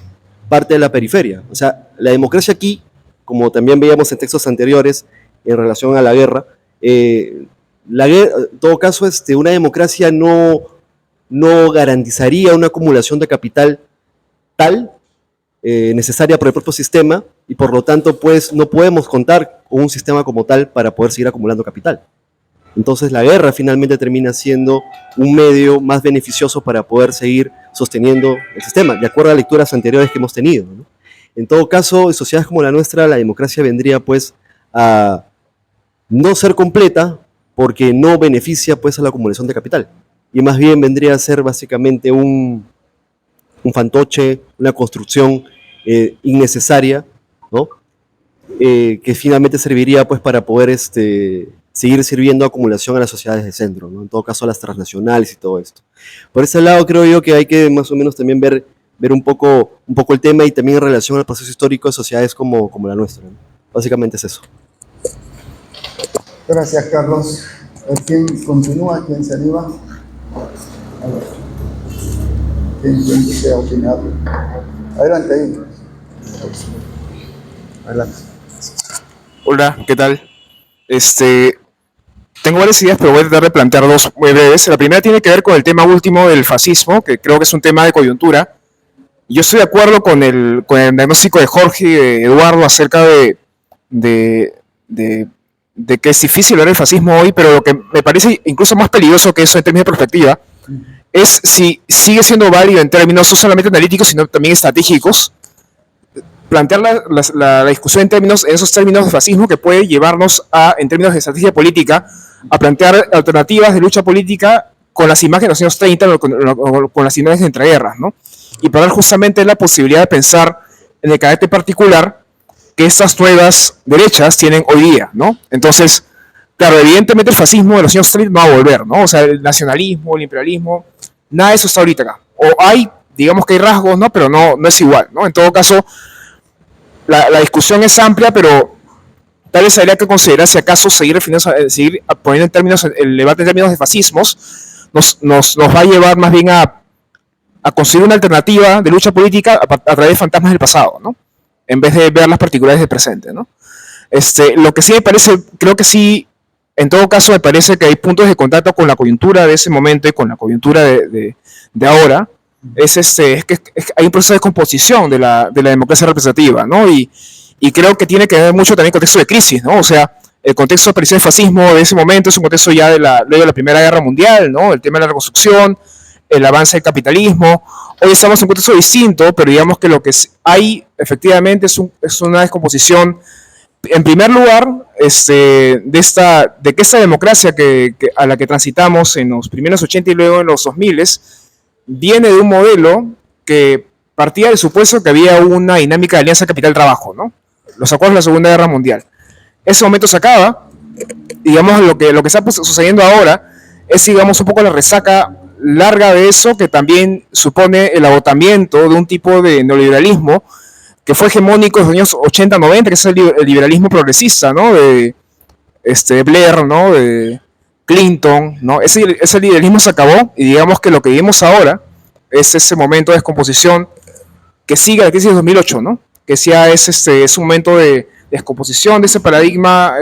parte de la periferia. O sea, la democracia aquí, como también veíamos en textos anteriores en relación a la guerra, en todo caso, una democracia no garantizaría una acumulación de capital tal, necesaria por el propio sistema, y por lo tanto, pues, no podemos contar con un sistema como tal para poder seguir acumulando capital. Entonces la guerra finalmente termina siendo un medio más beneficioso para poder seguir sosteniendo el sistema, de acuerdo a lecturas anteriores que hemos tenido, ¿no? En todo caso, en sociedades como la nuestra, la democracia vendría pues a no ser completa porque no beneficia pues a la acumulación de capital, y más bien vendría a ser básicamente un fantoche, una construcción innecesaria, ¿no? Que finalmente serviría pues para poder seguir sirviendo acumulación a las sociedades de centro, ¿no? En todo caso a las transnacionales y todo esto. Por ese lado creo yo que hay que más o menos también ver un poco el tema, y también en relación al proceso histórico de sociedades como la nuestra, ¿no? Básicamente es eso. Gracias, Carlos. ¿Quién continúa? ¿Quién se anima? A ver. ¿Quién desea opinar? Adelante ahí. Adelante. Hola, ¿qué tal? Tengo varias ideas, pero voy a tratar de plantear dos muy breves. La primera tiene que ver con el tema último del fascismo, que creo que es un tema de coyuntura. Yo estoy de acuerdo con el diagnóstico de Jorge y de Eduardo acerca de que es difícil ver el fascismo hoy, pero lo que me parece incluso más peligroso que eso en términos de perspectiva es si sigue siendo válido en términos no solamente analíticos, sino también estratégicos, plantear la discusión en esos términos de fascismo, que puede llevarnos en términos de estrategia política, a plantear alternativas de lucha política con las imágenes de los años 30 o con las imágenes de entreguerras, ¿no? Y para dar justamente la posibilidad de pensar en el carácter particular que estas nuevas derechas tienen hoy día, ¿no? Entonces, claro, evidentemente el fascismo de los años 30 no va a volver, ¿no? O sea, el nacionalismo, el imperialismo, nada de eso está ahorita acá. O hay, digamos que hay rasgos, ¿no? Pero no es igual, ¿no? En todo caso, la discusión es amplia, pero tal vez habría que considerar si acaso seguir poniendo en términos, el debate en términos de fascismos nos va a llevar más bien a construir una alternativa de lucha política a través de fantasmas del pasado, ¿no? En vez de ver las particularidades del presente, ¿no? Lo que sí me parece, creo que sí, en todo caso me parece que hay puntos de contacto con la coyuntura de ese momento y con la coyuntura de ahora. Es que hay un proceso de descomposición de la democracia representativa, ¿no? Y creo que tiene que ver mucho también con el contexto de crisis, ¿no? O sea, el contexto de aparición del fascismo de ese momento es un contexto ya luego de la Primera Guerra Mundial, ¿no? El tema de la reconstrucción, el avance del capitalismo. Hoy estamos en un contexto distinto, pero digamos que lo que hay efectivamente es una descomposición, en primer lugar, de que esta democracia a la que transitamos en los primeros 80 y luego en los 2000 viene de un modelo que partía del supuesto que había una dinámica de alianza capital-trabajo, ¿no? Los acuerdos de la Segunda Guerra Mundial. Ese momento se acaba. Digamos, lo que está sucediendo ahora es, digamos, un poco la resaca larga de eso, que también supone el agotamiento de un tipo de neoliberalismo que fue hegemónico en los años 80-90, que es el liberalismo progresista, ¿no? De Blair, ¿no? De Clinton, ¿no? Ese liberalismo se acabó, y digamos que lo que vivimos ahora es ese momento de descomposición que sigue la crisis de 2008, ¿no? Que ya es un momento de descomposición de ese paradigma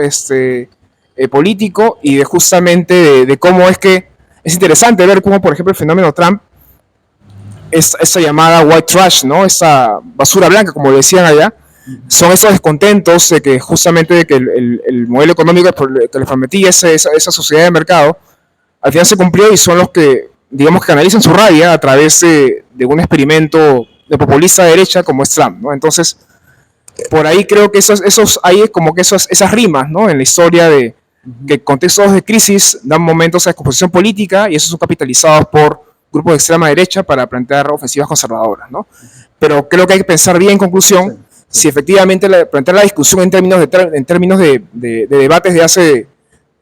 político, y de justamente de cómo es que es interesante ver cómo, por ejemplo, el fenómeno Trump, esta llamada white trash, ¿no? Esa basura blanca, como decían allá, son esos descontentos de que justamente de que el modelo económico que les prometía esa sociedad de mercado, al final se cumplió, y son los que, digamos, que canalizan su rabia a través de un experimento de populista de derecha como es Trump, ¿no? Entonces, por ahí creo que hay como que esas rimas, ¿no? En la historia de que contextos de crisis dan momentos de descomposición política, y esos son capitalizados por grupos de extrema derecha para plantear ofensivas conservadoras, ¿no? Pero creo que hay que pensar bien, en conclusión, si efectivamente plantear la discusión en términos de debates de hace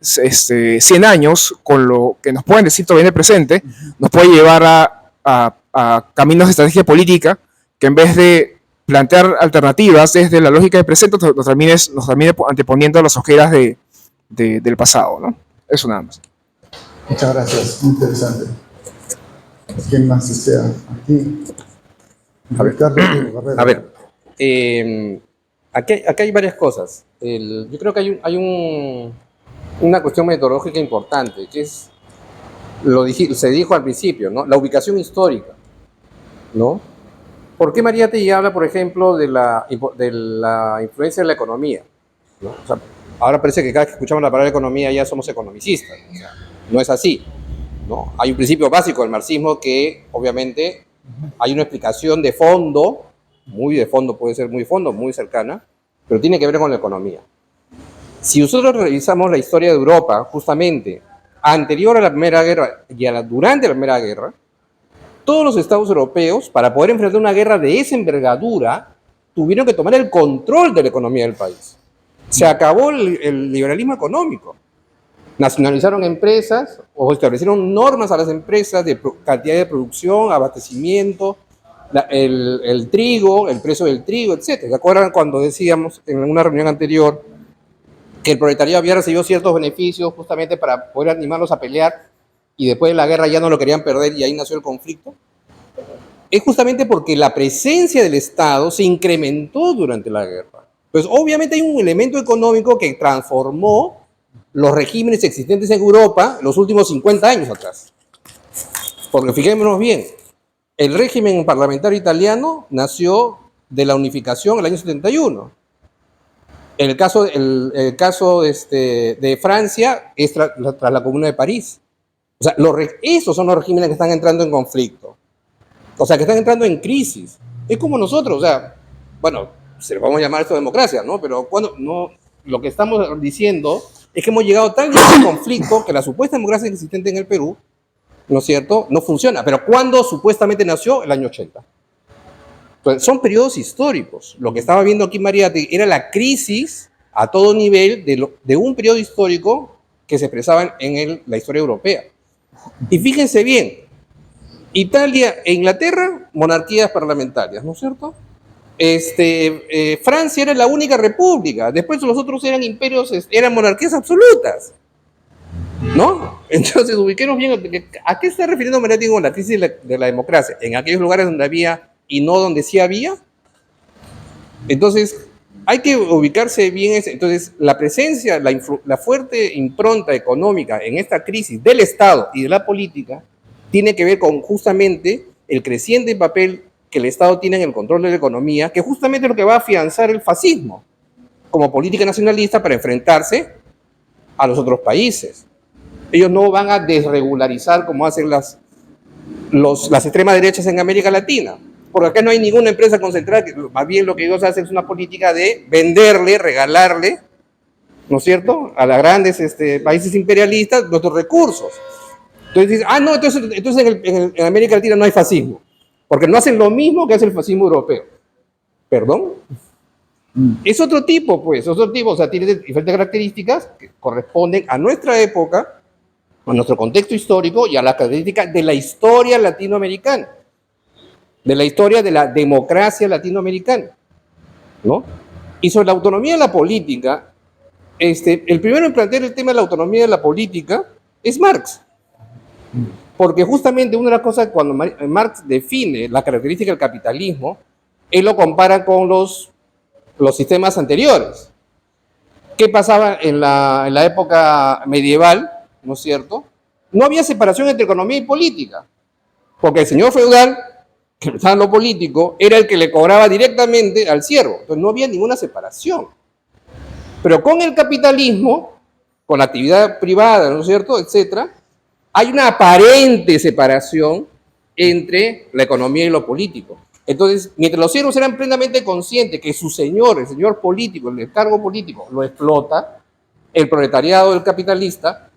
100 años, con lo que nos pueden decir todavía en el presente, nos puede llevar a caminos de estrategia política que, en vez de plantear alternativas desde la lógica del presente, nos termine anteponiendo las ojeras del pasado, ¿no? Eso nada más. Muchas gracias, muy interesante. ¿Quién más desea? Aquí. Carlos, A ver, aquí hay varias cosas. Yo creo que una cuestión metodológica importante, que es, se dijo al principio, ¿no? La ubicación histórica, ¿no? ¿Por qué Mariátegui habla, por ejemplo, de la influencia de la economía? ¿No? O sea, ahora parece que cada vez que escuchamos la palabra economía ya somos economicistas. O sea, no es así, ¿no? Hay un principio básico del marxismo que, obviamente, hay una explicación de fondo, muy de fondo, puede ser muy de fondo, muy cercana, pero tiene que ver con la economía. Si nosotros revisamos la historia de Europa, justamente, anterior a la Primera Guerra y durante la Primera Guerra, todos los estados europeos, para poder enfrentar una guerra de esa envergadura, tuvieron que tomar el control de la economía del país. Se acabó el liberalismo económico. Nacionalizaron empresas o establecieron normas a las empresas de cantidad de producción, abastecimiento, el trigo, el precio del trigo, etc. ¿Se acuerdan cuando decíamos en una reunión anterior que el proletariado había recibido ciertos beneficios justamente para poder animarlos a pelear y después de la guerra ya no lo querían perder y ahí nació el conflicto? Es justamente porque la presencia del Estado se incrementó durante la guerra. Pues obviamente hay un elemento económico que transformó los regímenes existentes en Europa los últimos 50 años atrás. Porque fijémonos bien, el régimen parlamentario italiano nació de la unificación en el año 71. El caso de Francia es tras la Comuna de París. O sea, esos son los regímenes que están entrando en conflicto. O sea, que están entrando en crisis. Es como nosotros, o sea, bueno, se le vamos a llamar esto democracia, ¿no? Pero lo que estamos diciendo es que hemos llegado tan lejos en conflicto que la supuesta democracia existente en el Perú, ¿no es cierto?, no funciona. Pero ¿cuándo supuestamente nació? El año 80. Entonces, son periodos históricos. Lo que estaba viendo aquí Mariátegui era la crisis a todo nivel de un periodo histórico que se expresaba en la historia europea. Y fíjense bien, Italia e Inglaterra, monarquías parlamentarias, ¿no es cierto? Francia era la única república, después los otros eran imperios, eran monarquías absolutas, ¿no? Entonces, ubiquemos bien, ¿a qué está refiriendo Mariátegui con la crisis de la democracia? ¿En aquellos lugares donde había y no donde sí había? Entonces, hay que ubicarse bien. Entonces, la presencia, la fuerte impronta económica en esta crisis del Estado y de la política tiene que ver con justamente el creciente papel que el Estado tiene en el control de la economía, que justamente es lo que va a afianzar el fascismo como política nacionalista para enfrentarse a los otros países. Ellos no van a desregularizar como hacen las extremas derechas en América Latina, porque acá no hay ninguna empresa concentrada, más bien lo que ellos hacen es una política de venderle, regalarle, ¿no es cierto?, a los grandes países imperialistas nuestros recursos. Entonces dicen, no, entonces en América Latina no hay fascismo, porque no hacen lo mismo que hace el fascismo europeo. ¿Perdón? Es otro tipo, pues, o sea, tiene diferentes características que corresponden a nuestra época, a nuestro contexto histórico y a las características de la historia latinoamericana, de la historia de la democracia latinoamericana, ¿no? Y sobre la autonomía de la política, el primero en plantear el tema de la autonomía de la política es Marx. Porque justamente una de las cosas cuando Marx define la característica del capitalismo, él lo compara con los sistemas anteriores. ¿Qué pasaba en la época medieval? ¿No es cierto? No había separación entre economía y política, porque el señor feudal, que estaba en lo político, era el que le cobraba directamente al siervo. Entonces no había ninguna separación. Pero con el capitalismo, con la actividad privada, ¿no es cierto?, etcétera, hay una aparente separación entre la economía y lo político. Entonces, mientras los siervos eran plenamente conscientes que su señor, el señor político, el cargo político, lo explota, el proletariado, el capitalista,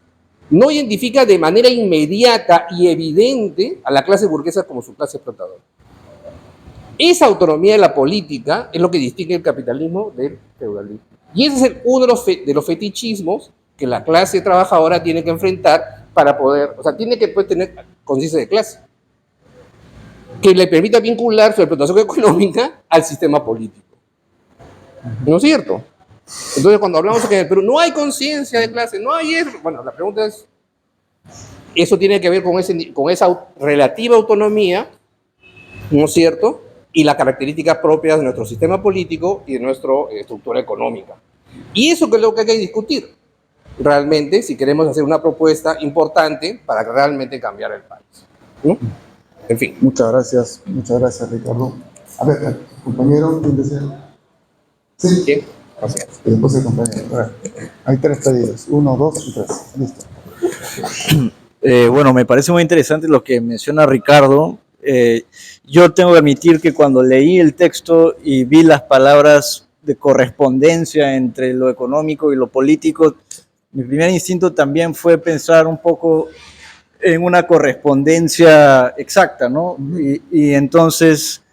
no identifica de manera inmediata y evidente a la clase burguesa como su clase explotadora. Esa autonomía de la política es lo que distingue el capitalismo del feudalismo. Y ese es uno de los fetichismos que la clase trabajadora tiene que enfrentar para poder, o sea, tiene que tener conciencia de clase, que le permita vincular su explotación económica al sistema político. ¿No es cierto? Entonces, cuando hablamos de que en el Perú no hay conciencia de clase, no hay eso, bueno, la pregunta es, eso tiene que ver con esa relativa autonomía, ¿no es cierto?, y las características propias de nuestro sistema político y de nuestra estructura económica. Y eso es lo que hay que discutir realmente si queremos hacer una propuesta importante para realmente cambiar el país. ¿No? En fin. Muchas gracias, Ricardo. A ver, compañero, ¿quién desea? Sí. ¿Sí? Gracias. Y después el compañero. A ver, hay 3 pedidos, 1, 2 y 3. Listo. Bueno, me parece muy interesante lo que menciona Ricardo. Yo tengo que admitir que cuando leí el texto y vi las palabras de correspondencia entre lo económico y lo político, mi primer instinto también fue pensar un poco en una correspondencia exacta, ¿no? Y entonces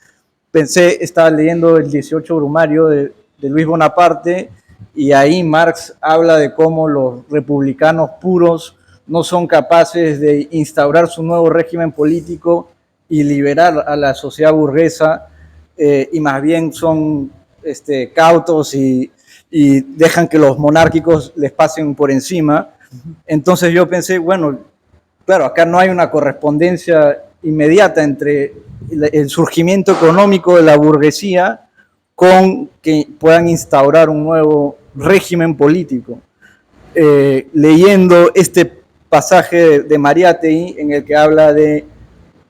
pensé, estaba leyendo el 18 Brumario de Luis Bonaparte, y ahí Marx habla de cómo los republicanos puros no son capaces de instaurar su nuevo régimen político y liberar a la sociedad burguesa, y más bien son cautos y dejan que los monárquicos les pasen por encima. Entonces yo pensé, bueno, claro, acá no hay una correspondencia inmediata entre el surgimiento económico de la burguesía con que puedan instaurar un nuevo régimen político. Leyendo este pasaje de Mariátegui en el que habla de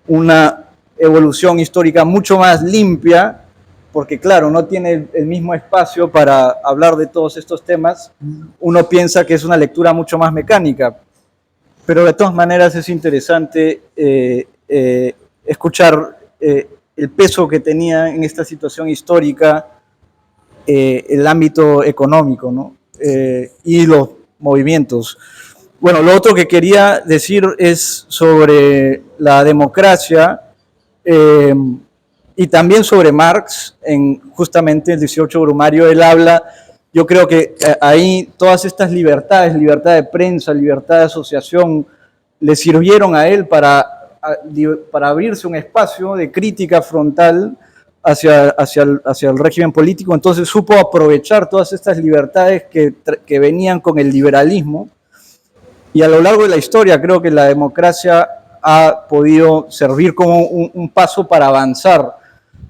una evolución histórica mucho más limpia, porque claro, no tiene el mismo espacio para hablar de todos estos temas, uno piensa que es una lectura mucho más mecánica, pero de todas maneras es interesante escuchar el peso que tenía en esta situación histórica el ámbito económico, ¿no? Y los movimientos. Bueno, lo otro que quería decir es sobre la democracia y también sobre Marx, en justamente el 18 Brumario. Él habla, yo creo que ahí todas estas libertades, libertad de prensa, libertad de asociación, le sirvieron a él para abrirse un espacio de crítica frontal hacia el régimen político. Entonces supo aprovechar todas estas libertades que venían con el liberalismo, y a lo largo de la historia creo que la democracia ha podido servir como un paso para avanzar.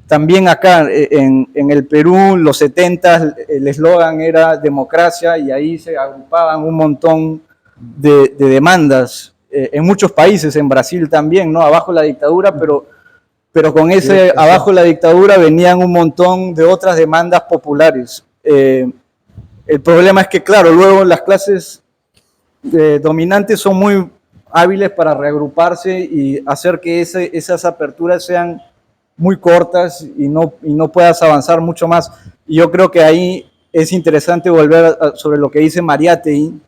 También acá en el Perú, los 70, el eslogan era democracia, y ahí se agrupaban un montón de demandas. En muchos países, en Brasil también, ¿no? Abajo la dictadura, pero con ese abajo la dictadura venían un montón de otras demandas populares. El problema es que, claro, luego las clases dominantes son muy hábiles para reagruparse y hacer que esas aperturas sean muy cortas y no puedas avanzar mucho más. Y yo creo que ahí es interesante volver sobre lo que dice Mariátegui,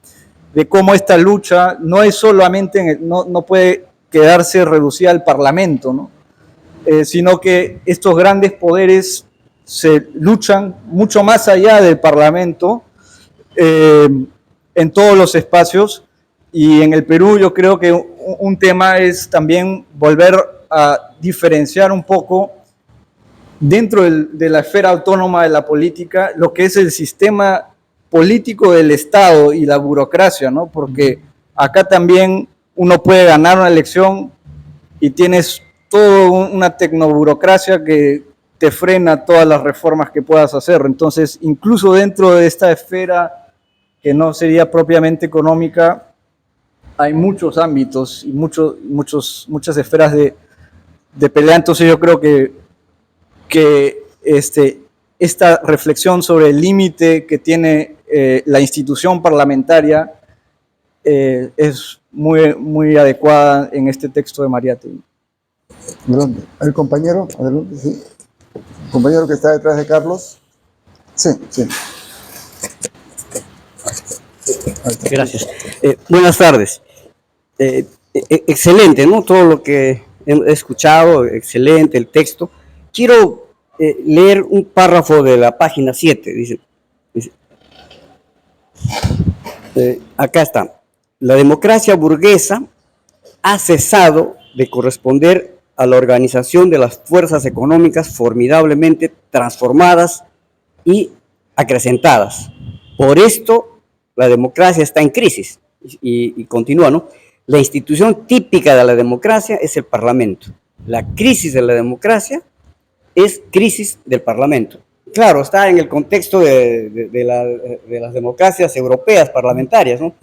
de cómo esta lucha no es solamente, no puede quedarse reducida al Parlamento, ¿no? Sino que estos grandes poderes se luchan mucho más allá del Parlamento, en todos los espacios. Y en el Perú yo creo que un tema es también volver a diferenciar un poco dentro de la esfera autónoma de la política lo que es el sistema político del Estado y la burocracia, ¿no? Porque acá también uno puede ganar una elección y tienes toda una tecnoburocracia que te frena todas las reformas que puedas hacer. Entonces, incluso dentro de esta esfera que no sería propiamente económica, hay muchos ámbitos y muchas esferas de pelea. Entonces yo creo que esta reflexión sobre el límite que tiene la institución parlamentaria es muy adecuada en este texto de Mariátegui. Adelante. El compañero, adelante, sí. El compañero que está detrás de Carlos. Sí, sí. Gracias. Buenas tardes. Excelente, ¿no? Todo lo que he escuchado, excelente el texto. Quiero leer un párrafo de la página 7. Dice acá está. La democracia burguesa ha cesado de corresponder a la organización de las fuerzas económicas formidablemente transformadas y acrecentadas. Por esto, la democracia está en crisis. Y continúa, ¿no? La institución típica de la democracia es el Parlamento. La crisis de la democracia es crisis del Parlamento. Claro, está en el contexto de las democracias europeas parlamentarias, ¿no?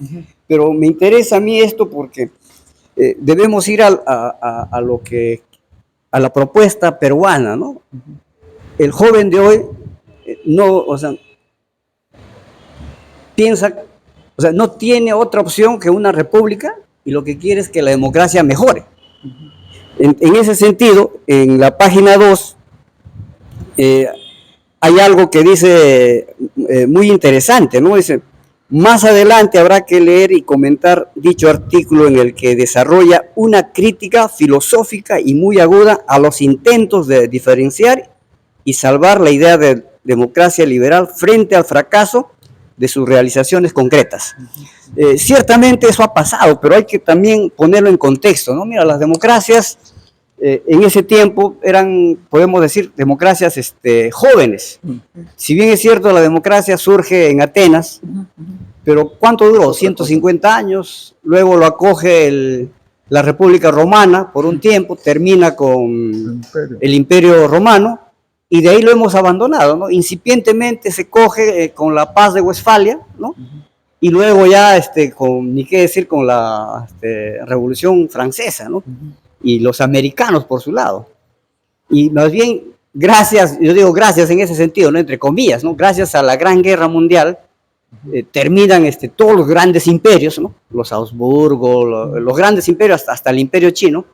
Pero me interesa a mí esto porque debemos ir a la propuesta peruana, ¿no? El joven de hoy no, o sea, piensa, o sea, no tiene otra opción que una república y lo que quiere es que la democracia mejore. En ese sentido, en la página 2 hay algo que dice muy interesante, ¿no? Dice, más adelante habrá que leer y comentar dicho artículo en el que desarrolla una crítica filosófica y muy aguda a los intentos de diferenciar y salvar la idea de democracia liberal frente al fracaso de sus realizaciones concretas. Ciertamente eso ha pasado, pero hay que también ponerlo en contexto, ¿no? Mira, las democracias en ese tiempo eran, podemos decir, democracias jóvenes. Si bien es cierto, la democracia surge en Atenas, pero ¿cuánto duró? 150 años, luego lo acoge la República Romana por un tiempo, termina con el Imperio Romano, y de ahí lo hemos abandonado, ¿no? Incipientemente se coge con la Paz de Westfalia, ¿no? Y luego ya, ni qué decir, con la Revolución Francesa, ¿no? Y los americanos por su lado. Y más bien, gracias, yo digo gracias en ese sentido, ¿no? Entre comillas, ¿no? Gracias a la Gran Guerra Mundial, terminan todos los grandes imperios, ¿no? Los Habsburgo, los grandes imperios, hasta el Imperio Chino,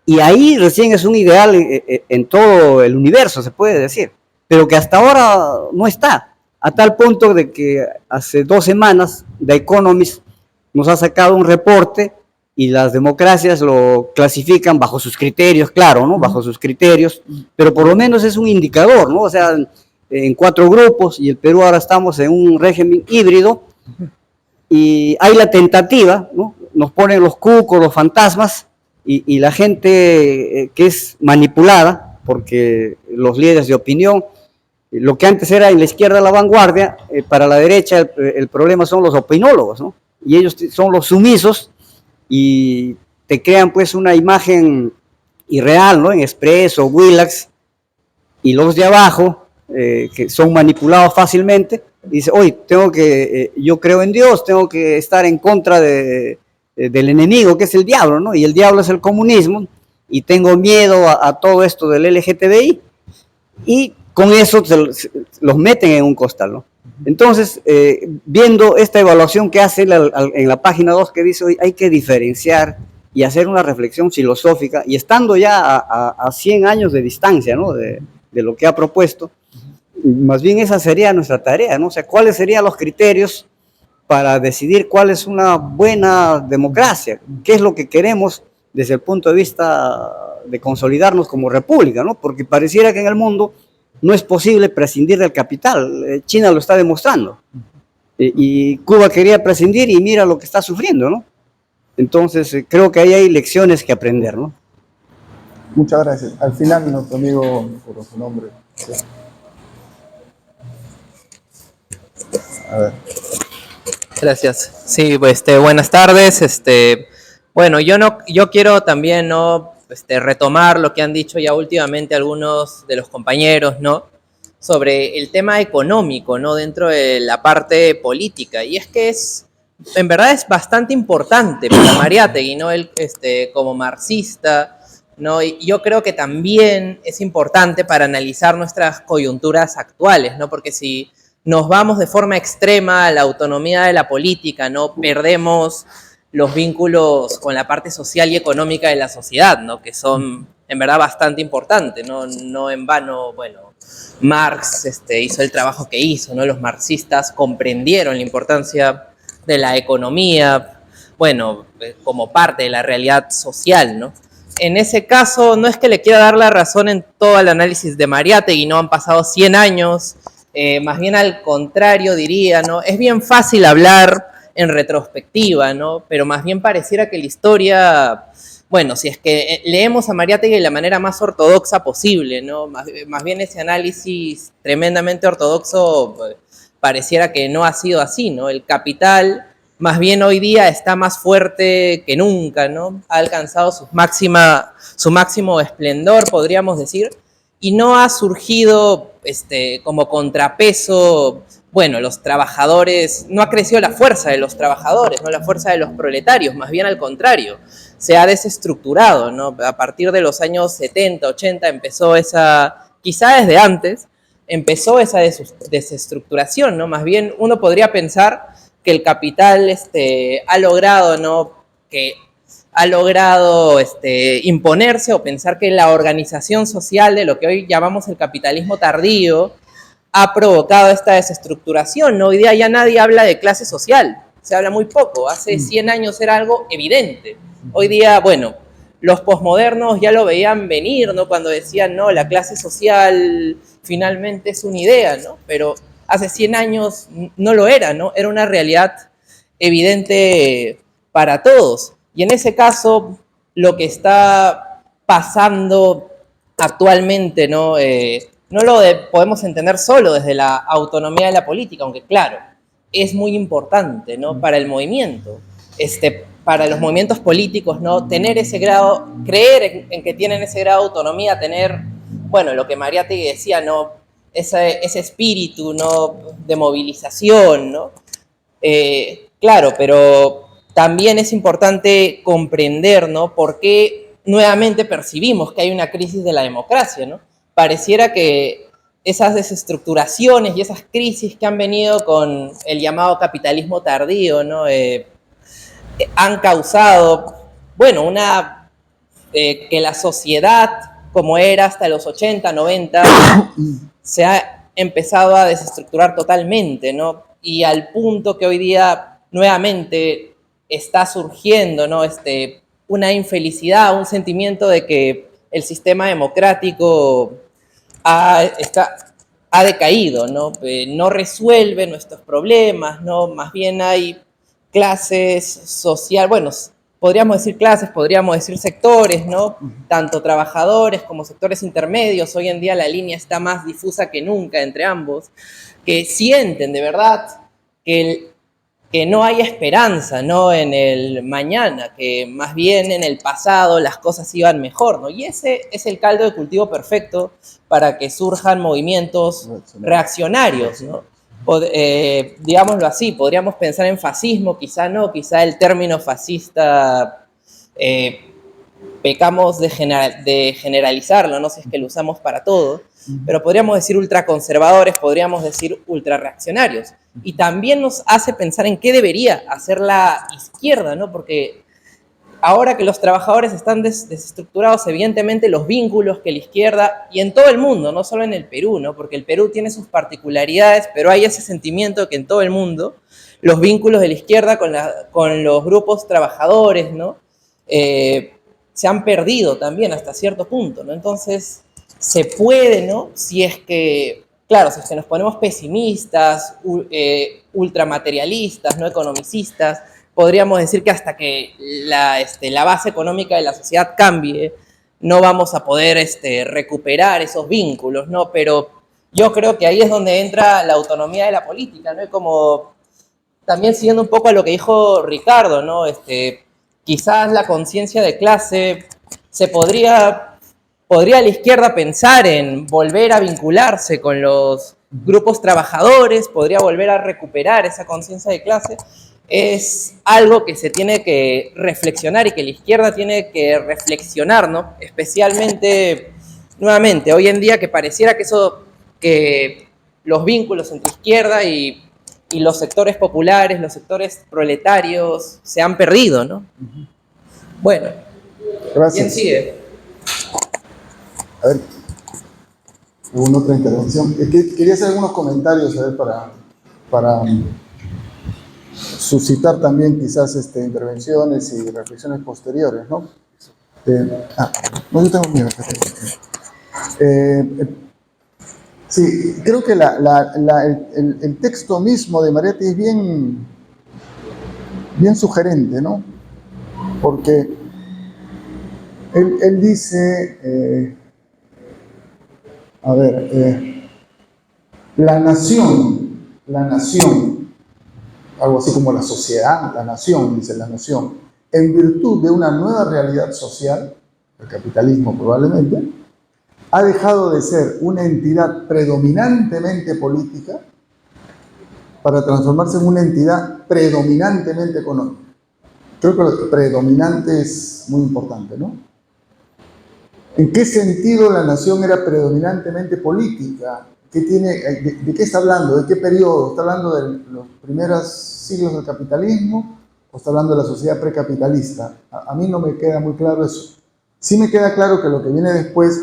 y ahí recién es un ideal en todo el universo, se puede decir, pero que hasta ahora no está, a tal punto de que hace 2 semanas The Economist nos ha sacado un reporte y las democracias lo clasifican bajo sus criterios, claro, ¿no? Bajo sus criterios, pero por lo menos es un indicador, ¿no? O sea, en 4 grupos, y el Perú ahora estamos en un régimen híbrido, y hay la tentativa, ¿no? Nos ponen los cucos, los fantasmas, y la gente que es manipulada, porque los líderes de opinión, lo que antes era en la izquierda la vanguardia, para la derecha el problema son los opinólogos, ¿no? Y ellos son los sumisos, y te crean pues una imagen irreal, ¿no? En Expresso, Willax, y los de abajo, que son manipulados fácilmente, dice, oye, yo creo en Dios, tengo que estar en contra del enemigo, que es el diablo, ¿no? Y el diablo es el comunismo, y tengo miedo a todo esto del LGTBI, y con eso los meten en un costal, ¿no? Entonces, viendo esta evaluación que hace en la página 2, que dice, hoy hay que diferenciar y hacer una reflexión filosófica, y estando ya a 100 años de distancia, ¿no? de lo que ha propuesto, más bien esa sería nuestra tarea, ¿no? O sea, ¿cuáles serían los criterios para decidir cuál es una buena democracia? ¿Qué es lo que queremos desde el punto de vista de consolidarnos como república, ¿no? Porque pareciera que en el mundo no es posible prescindir del capital. China lo está demostrando. Y Cuba quería prescindir y mira lo que está sufriendo, ¿no? Entonces, creo que ahí hay lecciones que aprender, ¿no? Muchas gracias. Al final, nuestro amigo, por su nombre. Sí. A ver. Gracias. Sí, buenas tardes. Bueno, yo quiero también, ¿no? Retomar lo que han dicho ya últimamente algunos de los compañeros, ¿no? Sobre el tema económico, ¿no? Dentro de la parte política. Y es que en verdad es bastante importante para Mariátegui, ¿no? Él, como marxista, ¿no? Y yo creo que también es importante para analizar nuestras coyunturas actuales, ¿no? Porque si nos vamos de forma extrema a la autonomía de la política, ¿no? Perdemos los vínculos con la parte social y económica de la sociedad, ¿no? Que son en verdad bastante importantes, ¿no? No en vano, bueno, Marx hizo el trabajo que hizo, ¿no? Los marxistas comprendieron la importancia de la economía, bueno, como parte de la realidad social, ¿no? En ese caso, no es que le quiera dar la razón en todo el análisis de Mariátegui, ¿no? Han pasado 100 años, más bien al contrario diría, ¿no? Es bien fácil hablar en retrospectiva, ¿no? Pero más bien pareciera que la historia, bueno, si es que leemos a Mariátegui de la manera más ortodoxa posible, ¿no? Más bien ese análisis tremendamente ortodoxo pareciera que no ha sido así, ¿no? El capital más bien hoy día está más fuerte que nunca, ¿no? Ha alcanzado su máximo esplendor, podríamos decir, y no ha surgido como contrapeso, bueno, los trabajadores, no ha crecido la fuerza de los trabajadores, no la fuerza de los proletarios, más bien al contrario, se ha desestructurado, ¿no? A partir de los años 70, 80 empezó esa, quizá desde antes, empezó esa desestructuración, ¿no? Más bien uno podría pensar que el capital ha logrado, ¿no? Que ha logrado imponerse, o pensar que la organización social de lo que hoy llamamos el capitalismo tardío ha provocado esta desestructuración, ¿no? Hoy día ya nadie habla de clase social, se habla muy poco. Hace 100 años era algo evidente. Hoy día, bueno, los posmodernos ya lo veían venir, ¿no? Cuando decían, no, la clase social finalmente es una idea, ¿no? Pero hace 100 años no lo era, ¿no? Era una realidad evidente para todos. Y en ese caso, lo que está pasando actualmente, ¿no? No lo podemos entender solo desde la autonomía de la política, aunque claro, es muy importante, ¿no? Para el movimiento, para los movimientos políticos, ¿no? Tener ese grado, creer en que tienen ese grado de autonomía, tener, bueno, lo que Mariátegui decía, ¿no? Ese espíritu, ¿no? De movilización, ¿no? Claro, pero también es importante comprender, ¿no? Por qué nuevamente percibimos que hay una crisis de la democracia, ¿no? Pareciera que esas desestructuraciones y esas crisis que han venido con el llamado capitalismo tardío, ¿no? Han causado, bueno, que la sociedad, como era hasta los 80, 90, se ha empezado a desestructurar totalmente, ¿no? Y al punto que hoy día nuevamente está surgiendo, ¿no? Una infelicidad, un sentimiento de que el sistema democrático ha decaído, ¿no? No resuelve nuestros problemas, ¿no? Más bien hay clases sociales, bueno, podríamos decir clases, podríamos decir sectores, ¿no? Tanto trabajadores como sectores intermedios. Hoy en día la línea está más difusa que nunca entre ambos, que sienten de verdad que no hay esperanza, ¿no? En el mañana, que más bien en el pasado las cosas iban mejor, ¿no? Y ese es el caldo de cultivo perfecto para que surjan movimientos reaccionarios, ¿no? Digámoslo así, podríamos pensar en fascismo, quizá no, quizá el término fascista pecamos de generalizarlo, no sé si es que lo usamos para todo, pero podríamos decir ultraconservadores, podríamos decir ultrarreaccionarios. Y también nos hace pensar en qué debería hacer la izquierda, ¿no? Porque ahora que los trabajadores están desestructurados, evidentemente los vínculos que la izquierda, y en todo el mundo, no solo en el Perú, ¿no? Porque el Perú tiene sus particularidades, pero hay ese sentimiento de que en todo el mundo los vínculos de la izquierda con los grupos trabajadores, ¿no? Se han perdido también hasta cierto punto, ¿no? Entonces, se puede, ¿no? Si es que, claro, si es que nos ponemos pesimistas, ultramaterialistas, no economicistas, podríamos decir que hasta que la base económica de la sociedad cambie, no vamos a poder recuperar esos vínculos, ¿no? Pero yo creo que ahí es donde entra la autonomía de la política, ¿no? Y como también siguiendo un poco a lo que dijo Ricardo, ¿no? Quizás la conciencia de clase podría la izquierda pensar en volver a vincularse con los grupos trabajadores, podría volver a recuperar esa conciencia de clase. Es algo que se tiene que reflexionar y que la izquierda tiene que reflexionar, ¿no? Especialmente, nuevamente, hoy en día que pareciera que los vínculos entre izquierda y los sectores populares, los sectores proletarios se han perdido, ¿no? Bueno, Gracias. ¿quién sigue? A ver, ¿alguna otra intervención? Quería hacer algunos comentarios, a ver, para suscitar también quizás intervenciones y reflexiones posteriores, ¿no? No, yo tengo miedo. Sí, creo que el texto mismo de Mariátegui es bien sugerente, ¿no? Porque él dice, la nación, algo así como la sociedad, la nación, dice la nación, en virtud de una nueva realidad social, el capitalismo probablemente, ha dejado de ser una entidad predominantemente política para transformarse en una entidad predominantemente económica. Creo que lo predominante es muy importante, ¿no? ¿En qué sentido la nación era predominantemente política? ¿De qué está hablando? ¿De qué periodo? ¿Está hablando de los primeros siglos del capitalismo o está hablando de la sociedad precapitalista? A mí no me queda muy claro eso. Sí me queda claro que lo que viene después,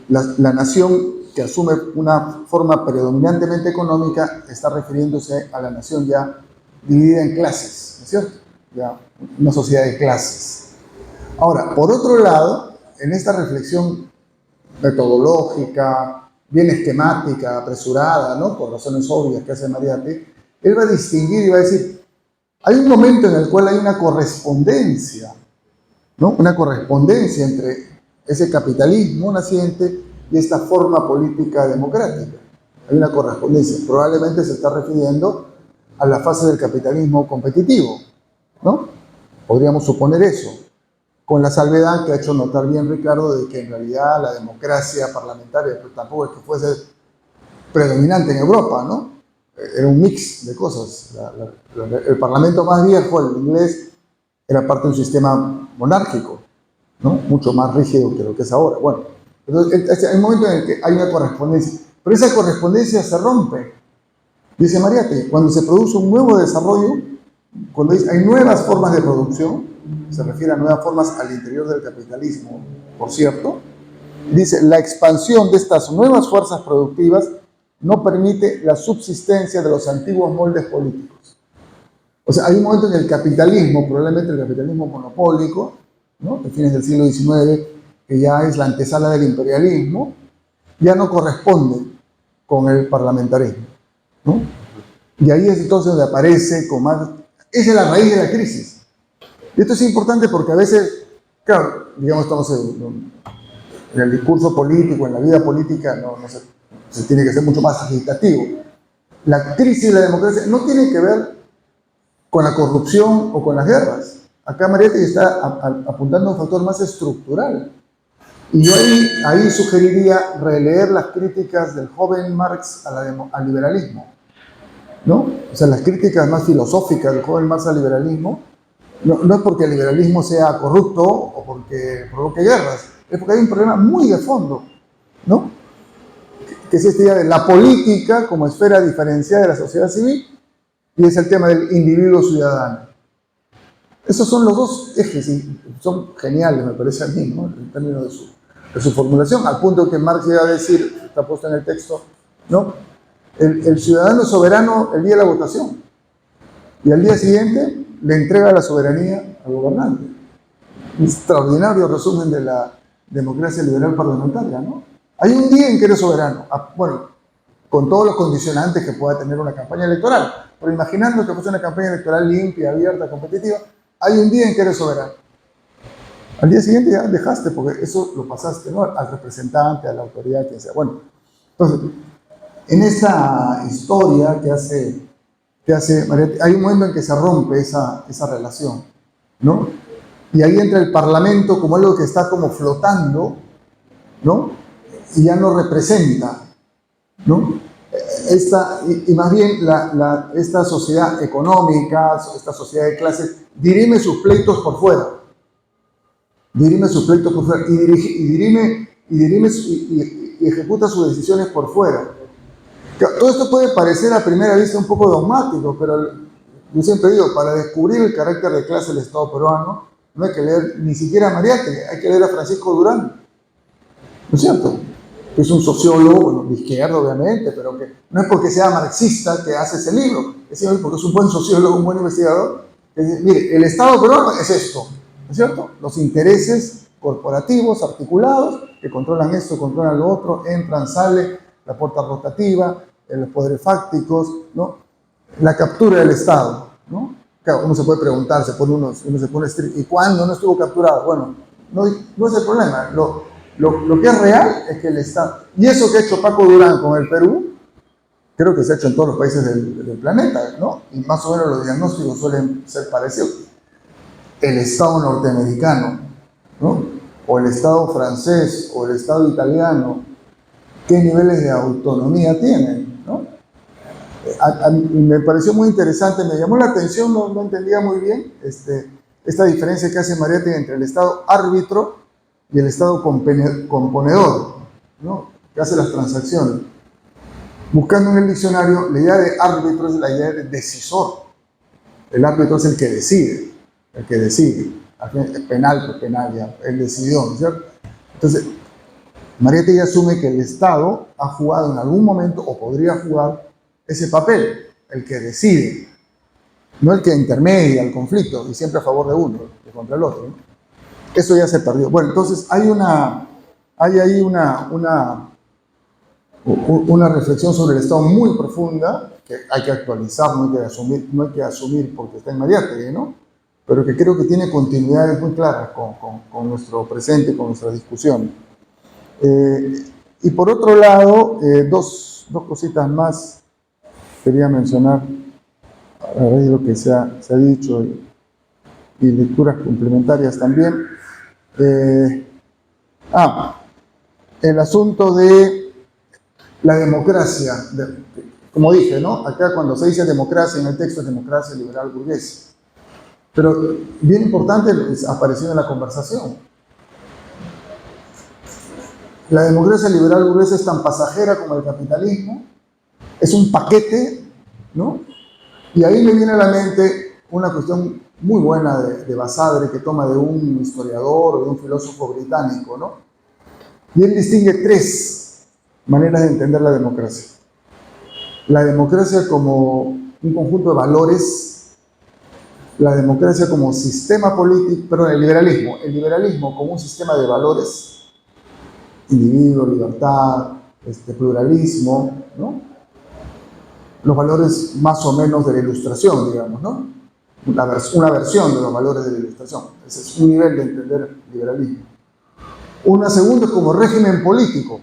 la nación que asume una forma predominantemente económica está refiriéndose a la nación ya dividida en clases, ¿no es cierto? Ya una sociedad de clases. Ahora, por otro lado, en esta reflexión metodológica, bien esquemática, apresurada, ¿no? Por razones obvias que hace Mariátegui, él va a distinguir y va a decir, hay un momento en el cual hay una correspondencia, ¿no? Una correspondencia entre ese capitalismo naciente y esta forma política democrática. Hay una correspondencia. Probablemente se está refiriendo a la fase del capitalismo competitivo, ¿no? Podríamos suponer eso, con la salvedad que ha hecho notar bien Ricardo de que en realidad la democracia parlamentaria pues, tampoco es que fuese predominante en Europa, ¿no? Era un mix de cosas. El parlamento más viejo, el inglés, era parte de un sistema monárquico, ¿no? Mucho más rígido que lo que es ahora. Bueno, entonces hay un momento en el que hay una correspondencia, pero esa correspondencia se rompe. Dice Mariátegui, cuando se produce un nuevo desarrollo, cuando hay nuevas formas de producción, se refiere a nuevas formas al interior del capitalismo, por cierto, dice, la expansión de estas nuevas fuerzas productivas no permite la subsistencia de los antiguos moldes políticos. O sea, hay un momento en el capitalismo, probablemente el capitalismo monopólico, ¿no? De fines del siglo XIX, que ya es la antesala del imperialismo, ya no corresponde con el parlamentarismo, ¿no? Y ahí es entonces donde aparece con más... Esa es la raíz de la crisis. Y esto es importante porque a veces, claro, digamos, estamos en el discurso político, en la vida política, se tiene que ser mucho más agitativo. La crisis de la democracia no tiene que ver con la corrupción o con las guerras. Acá Mariátegui está apuntando a un factor más estructural. Y yo ahí sugeriría releer las críticas del joven Marx al liberalismo, ¿no? O sea, las críticas más filosóficas del joven Marx al liberalismo, no es porque el liberalismo sea corrupto o porque provoque guerras, es porque hay un problema muy de fondo, ¿no? Que es esta idea de la política como esfera diferenciada de la sociedad civil y es el tema del individuo ciudadano. Esos son los dos ejes y son geniales, me parece a mí, ¿no? En términos de su formulación, al punto que Marx llega a decir, está puesto en el texto, ¿no? El ciudadano es soberano el día de la votación y al día siguiente le entrega la soberanía al gobernante. Un extraordinario resumen de la democracia liberal parlamentaria, ¿no? Hay un día en que eres soberano, bueno, con todos los condicionantes que pueda tener una campaña electoral, pero imaginando que fuese una campaña electoral limpia, abierta, competitiva, hay un día en que eres soberano. Al día siguiente ya dejaste, porque eso lo pasaste, ¿no? Al representante, a la autoridad, quien sea. Bueno, entonces, en esa historia que hace Mariátegui, hay un momento en que se rompe esa relación, ¿no? Y ahí entra el Parlamento como algo que está como flotando, ¿no? Y ya no representa, ¿no? Y más bien esta sociedad económica, esta sociedad de clases, dirime sus pleitos por fuera. Dirime sus pleitos por fuera y ejecuta sus decisiones por fuera. Todo esto puede parecer a primera vista un poco dogmático, pero yo siempre digo, para descubrir el carácter de clase del Estado peruano, no hay que leer ni siquiera a Mariátegui, hay que leer a Francisco Durán, ¿no es cierto? Que es un sociólogo, bueno, de izquierda obviamente, pero que no es porque sea marxista que hace ese libro, es porque es un buen sociólogo, un buen investigador, que dice, mire, el Estado peruano es esto, ¿no es cierto? Los intereses corporativos, articulados, que controlan esto, controlan lo otro, entran, salen, la puerta rotativa, los poderes fácticos, ¿no? La captura del Estado, ¿no? Claro, uno se puede preguntar, uno se pone estricto, ¿y cuándo no estuvo capturado? Bueno, no es el problema. Lo que es real es que el Estado, y eso que ha hecho Paco Durán con el Perú, creo que se ha hecho en todos los países del planeta, ¿no? Y más o menos los diagnósticos suelen ser parecidos. El Estado norteamericano, ¿no? o el Estado francés o el Estado italiano, qué niveles de autonomía tienen, ¿no? Me pareció muy interesante, me llamó la atención, no entendía muy bien esta diferencia que hace Mariátegui entre el Estado árbitro y el Estado componedor, ¿no? Que hace las transacciones. Buscando en el diccionario, la idea de árbitro es la idea de decisor. El árbitro es el que decide, penal, pues penal ya, él decidió, ¿no es cierto? Entonces, Mariátegui asume que el Estado ha jugado en algún momento, o podría jugar, ese papel, el que decide, no el que intermedia el conflicto y siempre a favor de uno y contra el otro, ¿no? Eso ya se perdió. Bueno, entonces hay ahí una reflexión sobre el Estado muy profunda que hay que actualizar, no hay que asumir porque está en Mariátegui, ¿no? Pero que creo que tiene continuidades muy claras con nuestro presente, con nuestra discusión. Y por otro lado, dos cositas más quería mencionar a raíz de lo que se ha dicho y lecturas complementarias también. El asunto de la democracia, como dije, ¿no? Acá cuando se dice democracia en el texto es democracia liberal burguesa. Pero bien importante apareció en la conversación. La democracia liberal burguesa es tan pasajera como el capitalismo, es un paquete, ¿no? Y ahí me viene a la mente una cuestión muy buena de Basadre que toma de un historiador o de un filósofo británico, ¿no? Y él distingue tres maneras de entender la democracia. La democracia como un conjunto de valores, la democracia como sistema político, perdón, el liberalismo como un sistema de valores, individuo, libertad, pluralismo, ¿no? Los valores más o menos de la Ilustración, digamos, ¿no? Una versión de los valores de la Ilustración. Ese es un nivel de entender liberalismo. Una segunda es como régimen político.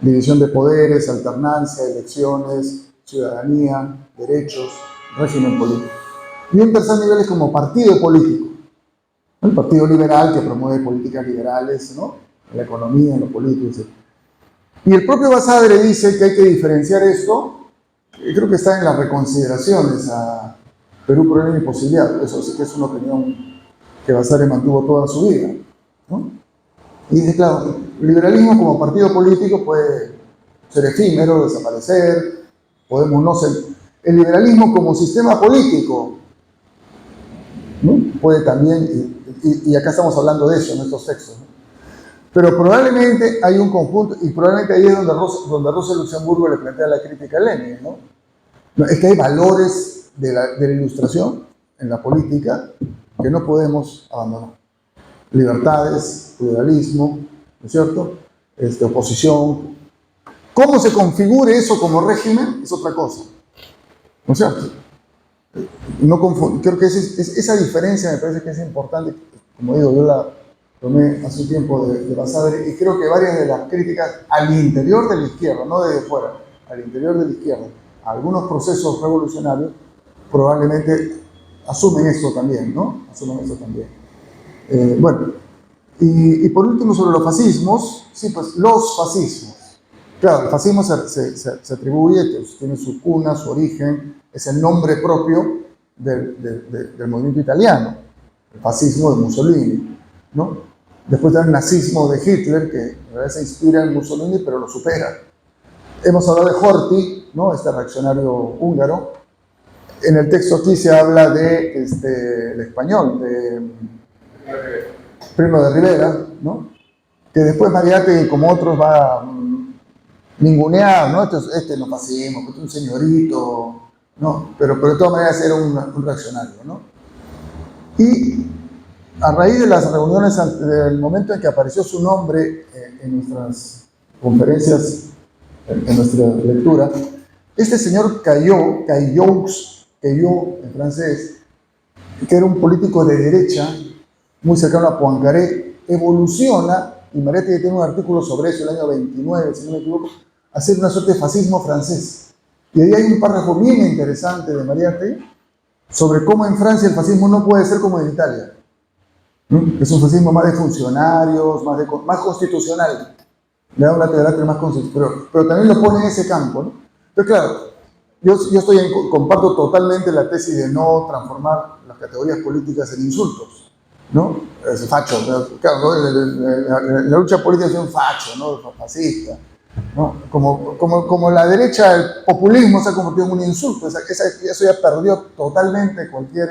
División de poderes, alternancia, elecciones, ciudadanía, derechos, régimen político. Y un tercer nivel es como partido político. El Partido Liberal que promueve políticas liberales, ¿no? En la economía, en lo político, etc. Y el propio Basadre dice que hay que diferenciar esto. Creo que está en las reconsideraciones a Perú, Problema y Posibilidad. Eso sí que es una opinión que Basadre mantuvo toda su vida, ¿no? Y dice, claro, el liberalismo como partido político puede ser efímero, desaparecer, podemos no ser. El liberalismo como sistema político, ¿no? Puede también, y acá estamos hablando de eso en estos textos, ¿no? Pero probablemente hay un conjunto, y probablemente ahí es donde Rosa Luxemburgo le plantea la crítica a Lenin, ¿no? Es que hay valores de la Ilustración en la política que no podemos abandonar. Libertades, pluralismo, ¿no es cierto? Oposición. ¿Cómo se configure eso como régimen? Es otra cosa, ¿no es cierto? Creo que esa diferencia me parece que es importante. Como digo, yo la tomé hace un tiempo de Basadre y creo que varias de las críticas al interior de la izquierda, no desde fuera, al interior de la izquierda, a algunos procesos revolucionarios, probablemente asumen esto también, ¿no? Asumen esto también. Bueno, y por último sobre los fascismos, sí, pues los fascismos. Claro, el fascismo se atribuye, tiene su cuna, su origen, es el nombre propio del movimiento italiano, el fascismo de Mussolini, ¿no? Después está el nazismo de Hitler, que en realidad se inspira en Mussolini, pero lo supera. Hemos hablado de Horthy, ¿no? Este reaccionario húngaro. En el texto aquí se habla de el español, de Primo de Rivera, ¿no? Que después Mariátegui, como otros, va a ningunear, ¿no? Este no fascismo, este es un señorito, ¿no? Pero de todas maneras era un reaccionario, ¿no? Y a raíz de las reuniones, del momento en que apareció su nombre en nuestras conferencias, en nuestra lectura, este señor Cailloux en francés, que era un político de derecha, muy cercano a Poincaré, evoluciona, y Mariátegui tiene un artículo sobre eso el año 29, si no me equivoco, a ser una suerte de fascismo francés. Y ahí hay un párrafo bien interesante de Mariátegui sobre cómo en Francia el fascismo no puede ser como en Italia. ¿no? Es un fascismo más de funcionarios, más constitucional. Le da un carácter más constitucional, pero también lo pone en ese campo, ¿no? Entonces, claro, yo comparto totalmente la tesis de no transformar las categorías políticas en insultos, ¿no? Es facho, claro, ¿no? La lucha política es un facho, ¿no? Fascista, ¿no? Como la derecha, el populismo se ha convertido en un insulto, eso ya perdió totalmente cualquier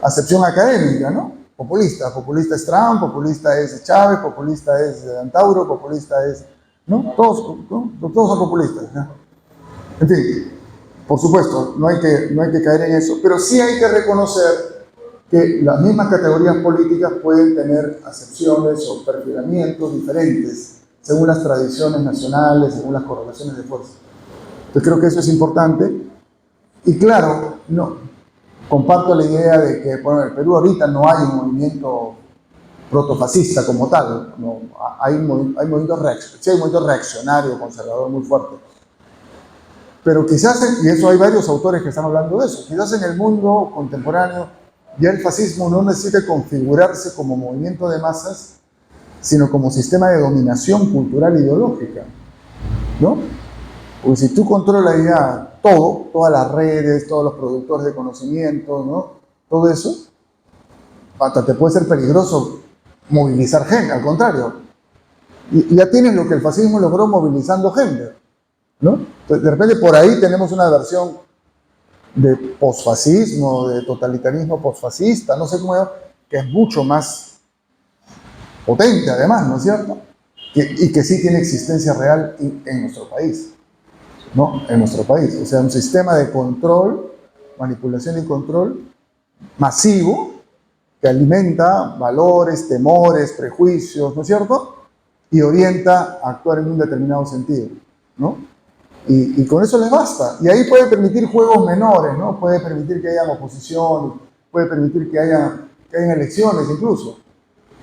acepción académica, ¿no? Populista es Trump, populista es Chávez, populista es Antauro, populista es, ¿no? Todos son populistas, ¿no? En fin, por supuesto, no hay que caer en eso, pero sí hay que reconocer que las mismas categorías políticas pueden tener acepciones o perfilamientos diferentes según las tradiciones nacionales, según las correlaciones de fuerza. Entonces creo que eso es importante. Y claro, no, comparto la idea de que, bueno, en el Perú ahorita no hay un movimiento protofascista como tal, no, hay movimientos reaccionarios, conservadores muy fuertes. Pero quizás, y eso hay varios autores que están hablando de eso, quizás en el mundo contemporáneo ya el fascismo no necesita configurarse como movimiento de masas, sino como sistema de dominación cultural e ideológica, ¿no? Porque si tú controlas ya todas las redes, todos los productores de conocimiento, ¿no? Todo eso, hasta te puede ser peligroso movilizar gente, al contrario. Y ya tienes lo que el fascismo logró movilizando gente, ¿no? Entonces, de repente por ahí tenemos una versión de posfascismo, de totalitarismo posfascista, no sé cómo llamar, que es mucho más potente además, ¿no es cierto? Y que sí tiene existencia real en nuestro país, ¿no? En nuestro país, o sea, un sistema de control, manipulación y control masivo que alimenta valores, temores, prejuicios, ¿no es cierto? Y orienta a actuar en un determinado sentido, ¿no? Y con eso les basta. Y ahí puede permitir juegos menores, ¿no? Puede permitir que haya oposición, puede permitir que hayan elecciones incluso,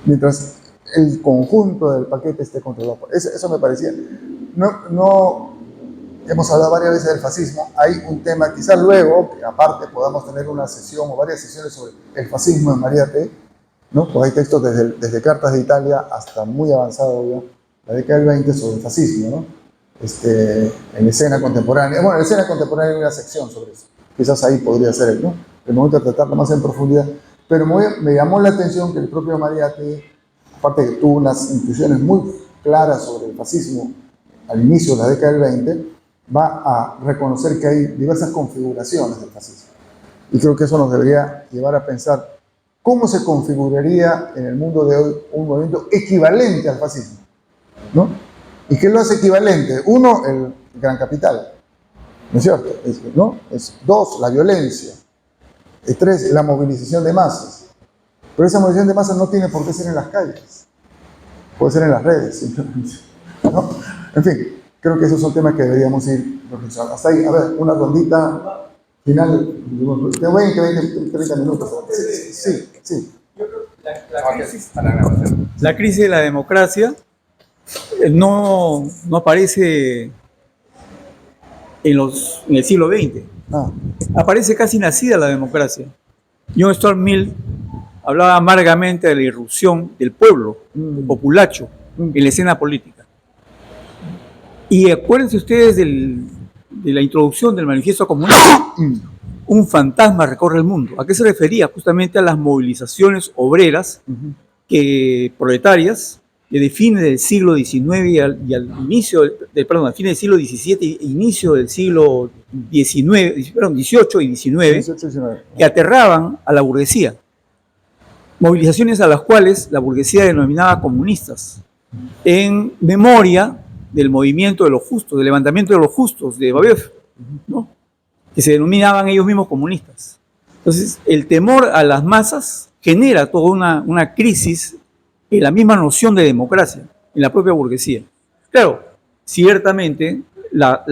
mientras el conjunto del paquete esté controlado. Eso me parecía. No, hemos hablado varias veces del fascismo. Hay un tema, quizás luego, que aparte podamos tener una sesión o varias sesiones sobre el fascismo en Mariate, ¿no? Pues hay textos desde Cartas de Italia hasta muy avanzado ya, la década del 20, sobre el fascismo, ¿no? En la escena contemporánea. Bueno, en la escena contemporánea hay una sección sobre eso. Quizás ahí podría ser, ¿no? El momento de tratarlo más en profundidad. Pero me llamó la atención que el propio Mariate, aparte que tuvo unas intuiciones muy claras sobre el fascismo al inicio de la década del 20, va a reconocer que hay diversas configuraciones del fascismo. Y creo que eso nos debería llevar a pensar cómo se configuraría en el mundo de hoy un movimiento equivalente al fascismo, ¿no? ¿Y qué lo hace equivalente? Uno, el gran capital, ¿no es cierto? ¿No? Dos, la violencia. Tres, la movilización de masas. Pero esa movilización de masas no tiene por qué ser en las calles. Puede ser en las redes, simplemente, ¿no? En fin, creo que esos son temas que deberíamos ir reflexionando. Hasta ahí, a ver, una rondita final. Te voy en 30 minutos. Sí. La crisis de la democracia no aparece en el siglo XX. Aparece casi nacida la democracia. John Stuart Mill hablaba amargamente de la irrupción del pueblo, del populacho, en la escena política. Y acuérdense ustedes de la introducción del Manifiesto Comunista. Un fantasma recorre el mundo. ¿A qué se refería? Justamente a las movilizaciones obreras proletarias que de fines del siglo XIX y al inicio, al fin del siglo XVII e inicio del siglo XVIII y XIX, que aterraban a la burguesía. Movilizaciones a las cuales la burguesía denominaba comunistas, en memoria del movimiento de los justos, del levantamiento de los justos de Babeuf, ¿no? Que se denominaban ellos mismos comunistas. Entonces, el temor a las masas genera toda una crisis en la misma noción de democracia, en la propia burguesía. Claro, ciertamente la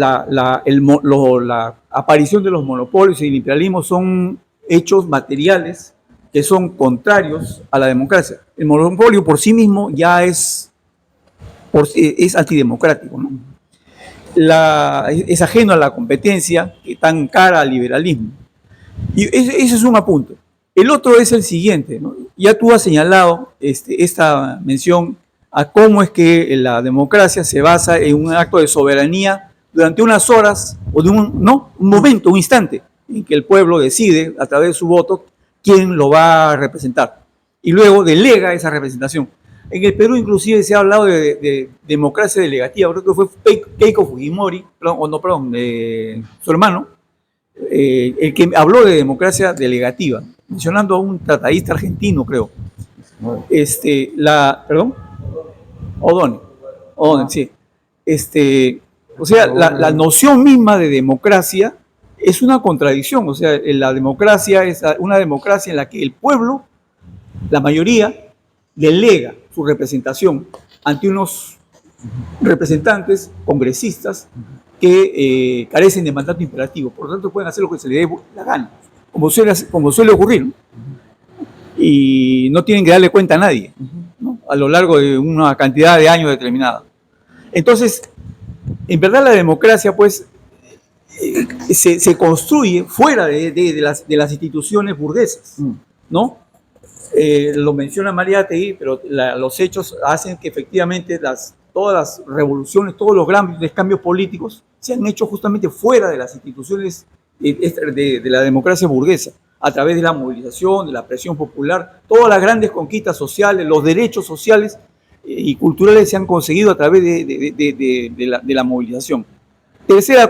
aparición de los monopolios y el imperialismo son hechos materiales que son contrarios a la democracia. El monopolio por sí mismo ya es antidemocrático, ¿no? Es ajeno a la competencia que tan cara al liberalismo. Y ese es un apunte. El otro es el siguiente, ¿no? Ya tú has señalado esta mención a cómo es que la democracia se basa en un acto de soberanía durante unas horas o de un momento, un instante, en que el pueblo decide a través de su voto quién lo va a representar y luego delega esa representación. En el Perú inclusive se ha hablado de democracia delegativa, creo que fue Keiko Fujimori, su hermano, el que habló de democracia delegativa, mencionando a un tratadista argentino, creo. O'Donnell, sí. O sea, la noción misma de democracia es una contradicción. O sea, la democracia es una democracia en la que el pueblo, la mayoría, delega su representación ante unos representantes congresistas que carecen de mandato imperativo. Por lo tanto, pueden hacer lo que se les dé la gana, como suele ocurrir, ¿no? Y no tienen que darle cuenta a nadie, ¿no? A lo largo de una cantidad de años determinada. Entonces, en verdad la democracia, pues, se construye fuera de las instituciones burguesas, ¿no? Lo menciona Mariátegui, pero los hechos hacen que efectivamente todas las revoluciones, todos los grandes cambios políticos se han hecho justamente fuera de las instituciones de la democracia burguesa, a través de la movilización, de la presión popular. Todas las grandes conquistas sociales, los derechos sociales y culturales se han conseguido a través de la movilización. Tercera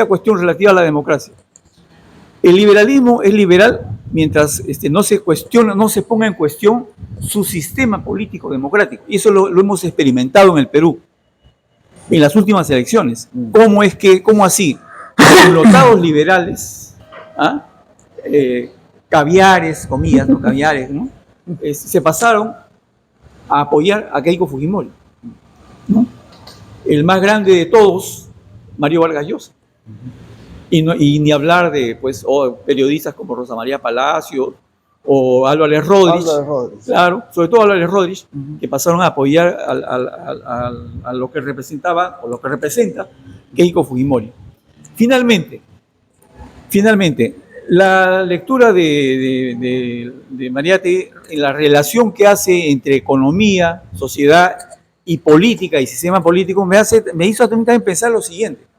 cuestión relativa a la democracia. El liberalismo es liberal mientras no se ponga en cuestión su sistema político democrático. Y eso lo hemos experimentado en el Perú, en las últimas elecciones. ¿Cómo así? Connotados liberales, caviares, comillas, ¿no? Caviares, ¿no? Se pasaron a apoyar a Keiko Fujimori, ¿no? El más grande de todos, Mario Vargas Llosa. Y ni hablar de periodistas como Rosa María Palacio o Álvarez Rodríguez, claro, sobre todo Álvarez Rodríguez, que pasaron a apoyar a lo que representaba o lo que representa Keiko Fujimori. Finalmente, la lectura de Mariátegui en la relación que hace entre economía, sociedad y política y sistema político me hizo también pensar lo siguiente.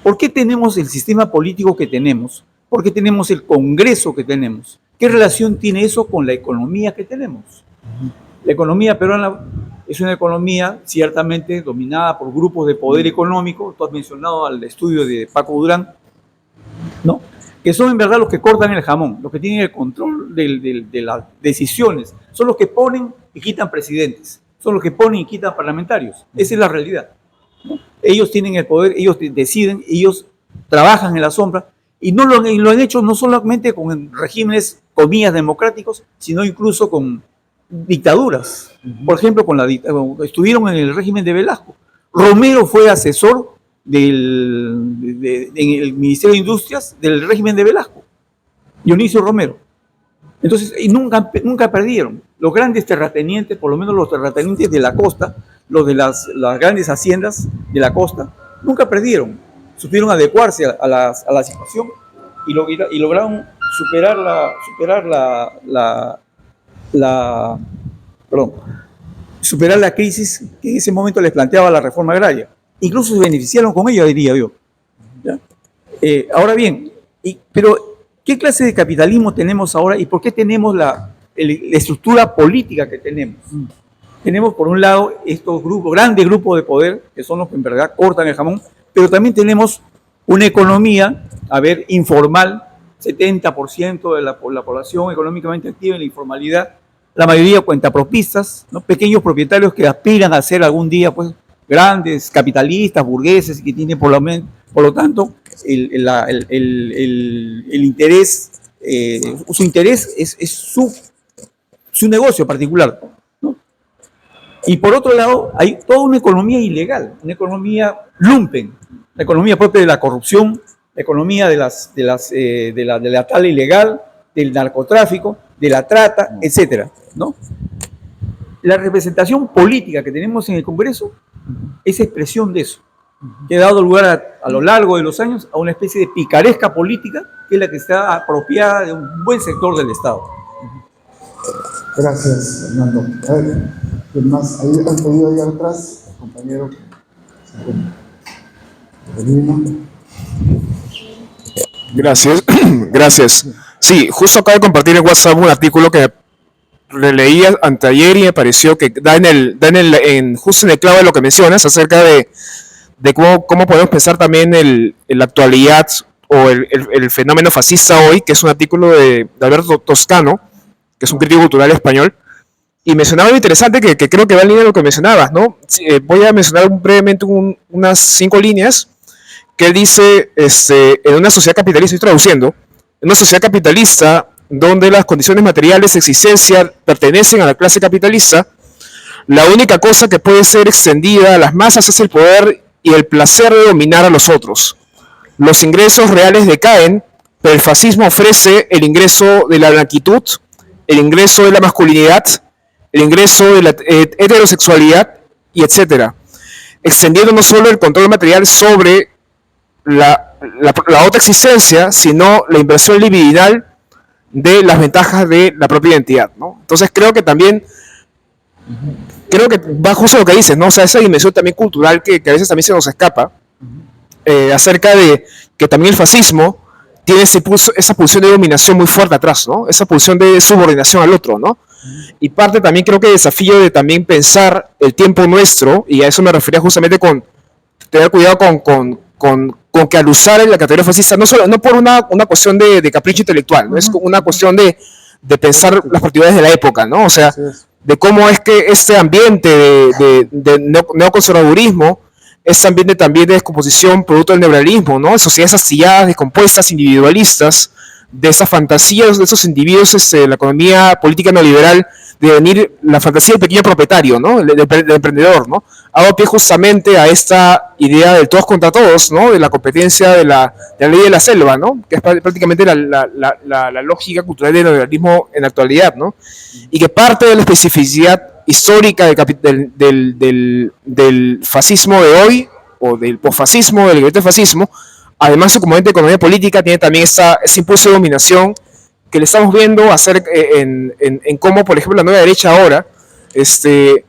¿Por qué tenemos el sistema político que tenemos? ¿Por qué tenemos el Congreso que tenemos? ¿Qué relación tiene eso con la economía que tenemos? La economía peruana es una economía ciertamente dominada por grupos de poder económico. Tú has mencionado al estudio de Paco Durán, ¿no? Que son en verdad los que cortan el jamón, los que tienen el control de las decisiones. Son los que ponen y quitan presidentes, son los que ponen y quitan parlamentarios. Esa es la realidad, ¿no? Ellos tienen el poder, ellos deciden, ellos trabajan en la sombra y lo han hecho no solamente con regímenes, comillas, democráticos, sino incluso con dictaduras. Por ejemplo, estuvieron en el régimen de Velasco. Romero fue asesor en el Ministerio de Industrias del régimen de Velasco, Dionisio Romero. Entonces, y nunca perdieron. Los grandes terratenientes, por lo menos los terratenientes de la costa, los de las grandes haciendas de la costa, nunca perdieron. Supieron adecuarse a la situación y lograron superar la crisis que en ese momento les planteaba la reforma agraria. Incluso se beneficiaron con ella, diría yo. ¿Ya? Ahora bien, pero ¿qué clase de capitalismo tenemos ahora y por qué tenemos la estructura política que tenemos? Tenemos, por un lado, estos grandes grupos de poder, que son los que en verdad cortan el jamón, pero también tenemos una economía, informal, 70% de la población económicamente activa en la informalidad, la mayoría cuentapropistas, ¿no? Pequeños propietarios que aspiran a ser algún día, pues, grandes capitalistas, burgueses, que tienen por lo tanto el interés, su interés es su negocio particular, ¿no? Y por otro lado, hay toda una economía ilegal, una economía lumpen, la economía propia de la corrupción, la economía de la tala ilegal, del narcotráfico, de la trata, etcétera, ¿no? La representación política que tenemos en el Congreso es expresión de eso, que ha dado lugar a lo largo de los años a una especie de picaresca política que es la que está apropiada de un buen sector del Estado. Gracias, Fernando. A ver, ¿quién más? Ahí han pedido ahí atrás, el compañero. Gracias, gracias. Sí, justo acabo de compartir en WhatsApp un artículo que releí anteayer y me pareció que justo en el clavo de lo que mencionas acerca de cómo podemos pensar también la actualidad o el fenómeno fascista hoy, que es un artículo de Alberto Toscano, que es un crítico cultural español, y mencionaba algo interesante que creo que va en línea de lo que mencionabas, ¿no? Voy a mencionar brevemente unas 5 líneas que él dice, en una sociedad capitalista, estoy traduciendo, en una sociedad capitalista donde las condiciones materiales de existencia pertenecen a la clase capitalista, la única cosa que puede ser extendida a las masas es el poder y el placer de dominar a los otros. Los ingresos reales decaen, pero el fascismo ofrece el ingreso de la blanquitud, el ingreso de la masculinidad, el ingreso de la heterosexualidad, y etcétera, extendiendo no solo el control material sobre la otra existencia, sino la inversión libidinal de las ventajas de la propia identidad, ¿no? Entonces creo que también, va justo lo que dices, ¿no? O sea, esa dimensión también cultural que a veces también se nos escapa, acerca de que también el fascismo tiene esa pulsión de dominación muy fuerte atrás, ¿no? Esa pulsión de subordinación al otro, ¿no? Y parte también creo que el desafío de también pensar el tiempo nuestro, y a eso me refería justamente con tener cuidado con que al usar la categoría fascista, no por una cuestión de capricho intelectual, ¿no? Es una cuestión de pensar las particularidades de la época, ¿no? O sea, de cómo es que este ambiente de neoconservadurismo, este ambiente también de descomposición producto del neoliberalismo, ¿no? Sociedades astilladas, descompuestas, individualistas, de esas fantasías de esos individuos, la economía política neoliberal, de venir la fantasía del pequeño propietario, ¿no? Del emprendedor, ¿no? Ha dado pie justamente a esta idea del todos contra todos, ¿no? De la competencia de la ley de la selva, ¿no? Que es prácticamente la lógica cultural del neoliberalismo en la actualidad, ¿no? Y que parte de la especificidad histórica del fascismo de hoy, o del posfascismo, del fascismo, además su componente de economía política tiene también ese impulso de dominación que le estamos viendo hacer en cómo, por ejemplo, la nueva derecha ahora se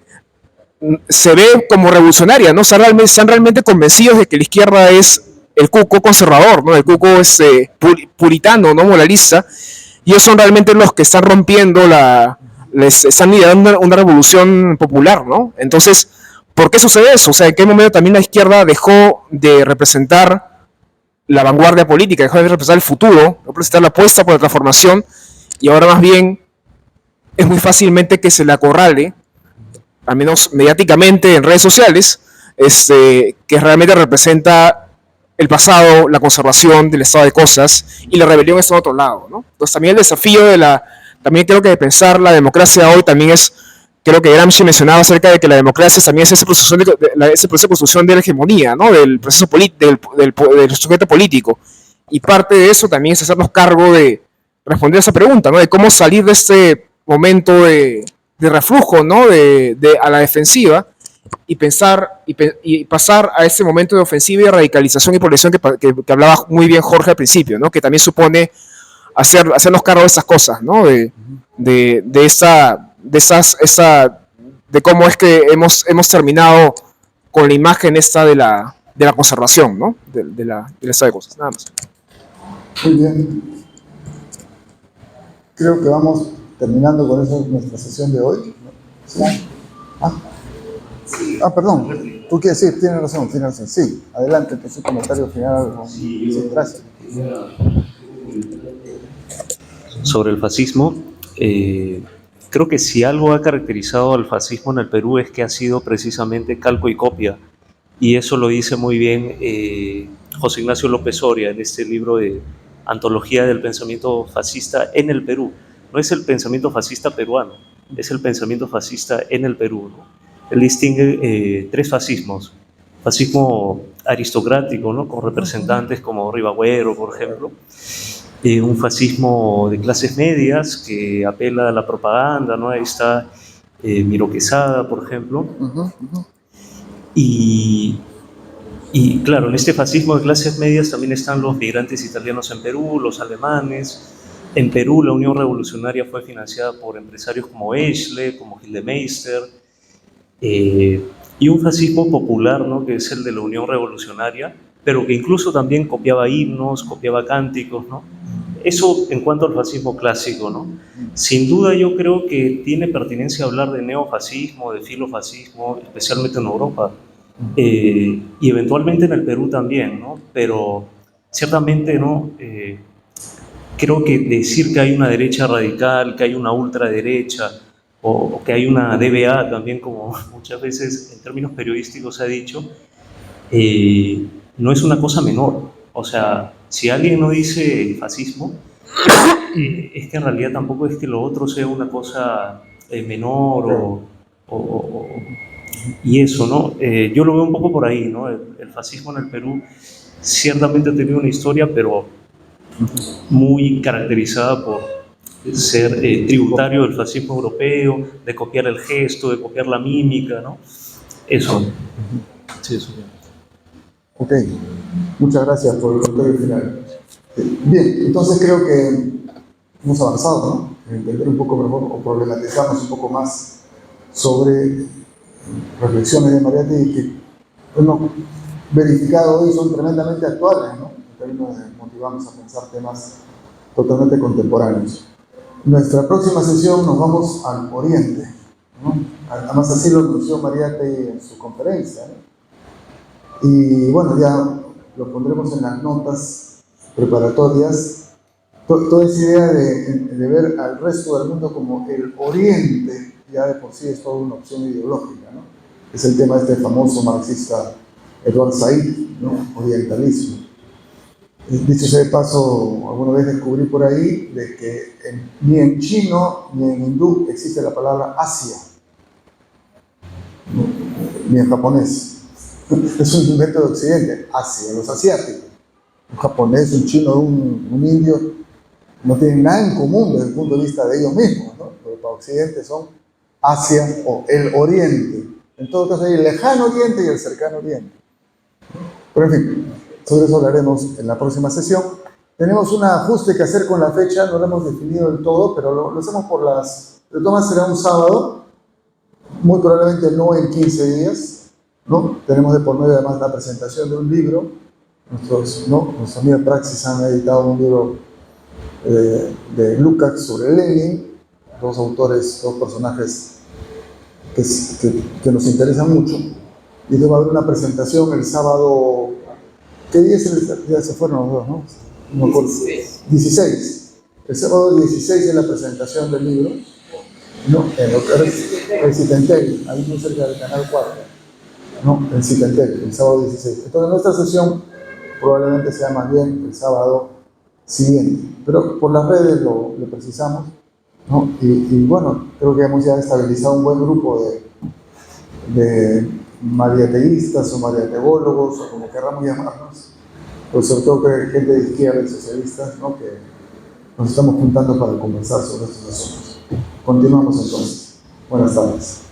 ve como revolucionaria, ¿no? Están realmente convencidos de que la izquierda es el cuco conservador, ¿no? El cuco puritano, ¿no? Moralista, y ellos son realmente los que están rompiendo están liderando una revolución popular, ¿no? Entonces, ¿por qué sucede eso? O sea, ¿en qué momento también la izquierda dejó de representar la vanguardia política, dejó de representar el futuro, de representar la apuesta por la transformación, y ahora más bien es muy fácilmente que se le acorrale, al menos mediáticamente en redes sociales, que realmente representa el pasado, la conservación del estado de cosas, y la rebelión está en otro lado, ¿no? Entonces también el desafío también creo que de pensar la democracia hoy también es, creo que Gramsci mencionaba acerca de que la democracia también es ese proceso de construcción de la hegemonía, ¿no? Del proceso del sujeto político. Y parte de eso también es hacernos cargo de responder a esa pregunta, ¿no? De cómo salir de este momento de reflujo, ¿no? A la defensiva, y pensar y pasar a ese momento de ofensiva y de radicalización y polarización que hablaba muy bien Jorge al principio, ¿no? Que también supone hacernos cargo de esas cosas, ¿no? De cómo es que hemos terminado con la imagen esta de la conservación, ¿no? Del estado de cosas, nada más. Muy bien. Creo que vamos terminando con eso nuestra sesión de hoy. ¿Sí? Perdón. Tú quieres decir, tienes razón. Sí, adelante, tu comentario final. Sí, gracias. Sobre el fascismo, creo que si algo ha caracterizado al fascismo en el Perú es que ha sido precisamente calco y copia, y eso lo dice muy bien José Ignacio López Oria en este libro de Antología del Pensamiento Fascista en el Perú. No es el pensamiento fascista peruano, es el pensamiento fascista en el Perú, ¿no? Él distingue 3 fascismos: fascismo aristocrático, ¿no? Con representantes como Ribagüero, por ejemplo; un fascismo de clases medias que apela a la propaganda, ¿no? Ahí está Miro Quesada, por ejemplo. Y claro, en este fascismo de clases medias también están los migrantes italianos en Perú, los alemanes, En Perú la Unión Revolucionaria fue financiada por empresarios como Eschle, como Gildemeister, y un fascismo popular, ¿no? Que es el de la Unión Revolucionaria, pero que incluso también copiaba himnos, copiaba cánticos, ¿no? Eso en cuanto al fascismo clásico, ¿no? Sin duda yo creo que tiene pertinencia hablar de neofascismo, de filofascismo, especialmente en Europa, y eventualmente en el Perú también, ¿no? Pero ciertamente, ¿no? Creo que decir que hay una derecha radical, que hay una ultraderecha, o que hay una DBA también, como muchas veces en términos periodísticos se ha dicho, no es una cosa menor. O sea, si alguien no dice fascismo, es que en realidad tampoco es que lo otro sea una cosa menor y eso, ¿no? Yo lo veo un poco por ahí, ¿no? El fascismo en el Perú ciertamente ha tenido una historia, pero muy caracterizada por ser tributario del fascismo europeo, de copiar el gesto, de copiar la mímica, ¿no? Eso. Sí, eso. Ok, muchas gracias por el comentario final. Bien, entonces creo que hemos avanzado, ¿no? En entender un poco mejor o problematizamos un poco más sobre reflexiones de Mariátegui que hemos verificado hoy son tremendamente actuales, ¿no? En términos de motivarnos a pensar temas totalmente contemporáneos. Nuestra próxima sesión nos vamos al Oriente, ¿no? Además así lo anunció Mariátegui en su conferencia, ¿no? Y bueno, ya lo pondremos en las notas preparatorias. Toda esa idea de ver al resto del mundo como el Oriente, ya de por sí es toda una opción ideológica, ¿no? Es el tema de este famoso marxista Edward Said, ¿no? Orientalismo. Dicho sea de paso, alguna vez descubrí por ahí de que ni en chino ni en hindú existe la palabra Asia, ¿no? Ni en japonés. Es un invento de Occidente, Asia, los asiáticos. Un japonés, un chino, un indio, no tienen nada en común desde el punto de vista de ellos mismos, ¿no? Pero para Occidente son Asia o el Oriente. En todo caso hay el lejano Oriente y el cercano Oriente. Pero en fin, sobre eso hablaremos en la próxima sesión. Tenemos un ajuste que hacer con la fecha, no lo hemos definido del todo, pero lo hacemos por las... De todas maneras será un sábado, muy probablemente no en 15 días, ¿no? Tenemos de por medio además la presentación de un libro. Nuestros amigos Praxis han editado un libro de Lukács sobre Lenin, dos autores, dos personajes que nos interesan mucho. Y luego va a haber una presentación el sábado, ¿qué día es el? Ya se fueron los dos, ¿no? No me acuerdo. 16. El sábado 16 es la presentación del libro, ¿no? En lo que es el Citentel, ahí muy cerca del Canal 4, ¿no? El Citentel, el sábado 16. Entonces nuestra sesión probablemente sea más bien el sábado siguiente, pero por las redes lo precisamos, ¿no? Y bueno, creo que hemos ya estabilizado un buen grupo de mariateístas o mariatególogos o como queramos llamarnos, pero sobre todo que gente de izquierda y socialistas, ¿no? Que nos estamos juntando para conversar sobre estos asuntos. Continuamos entonces. Buenas tardes.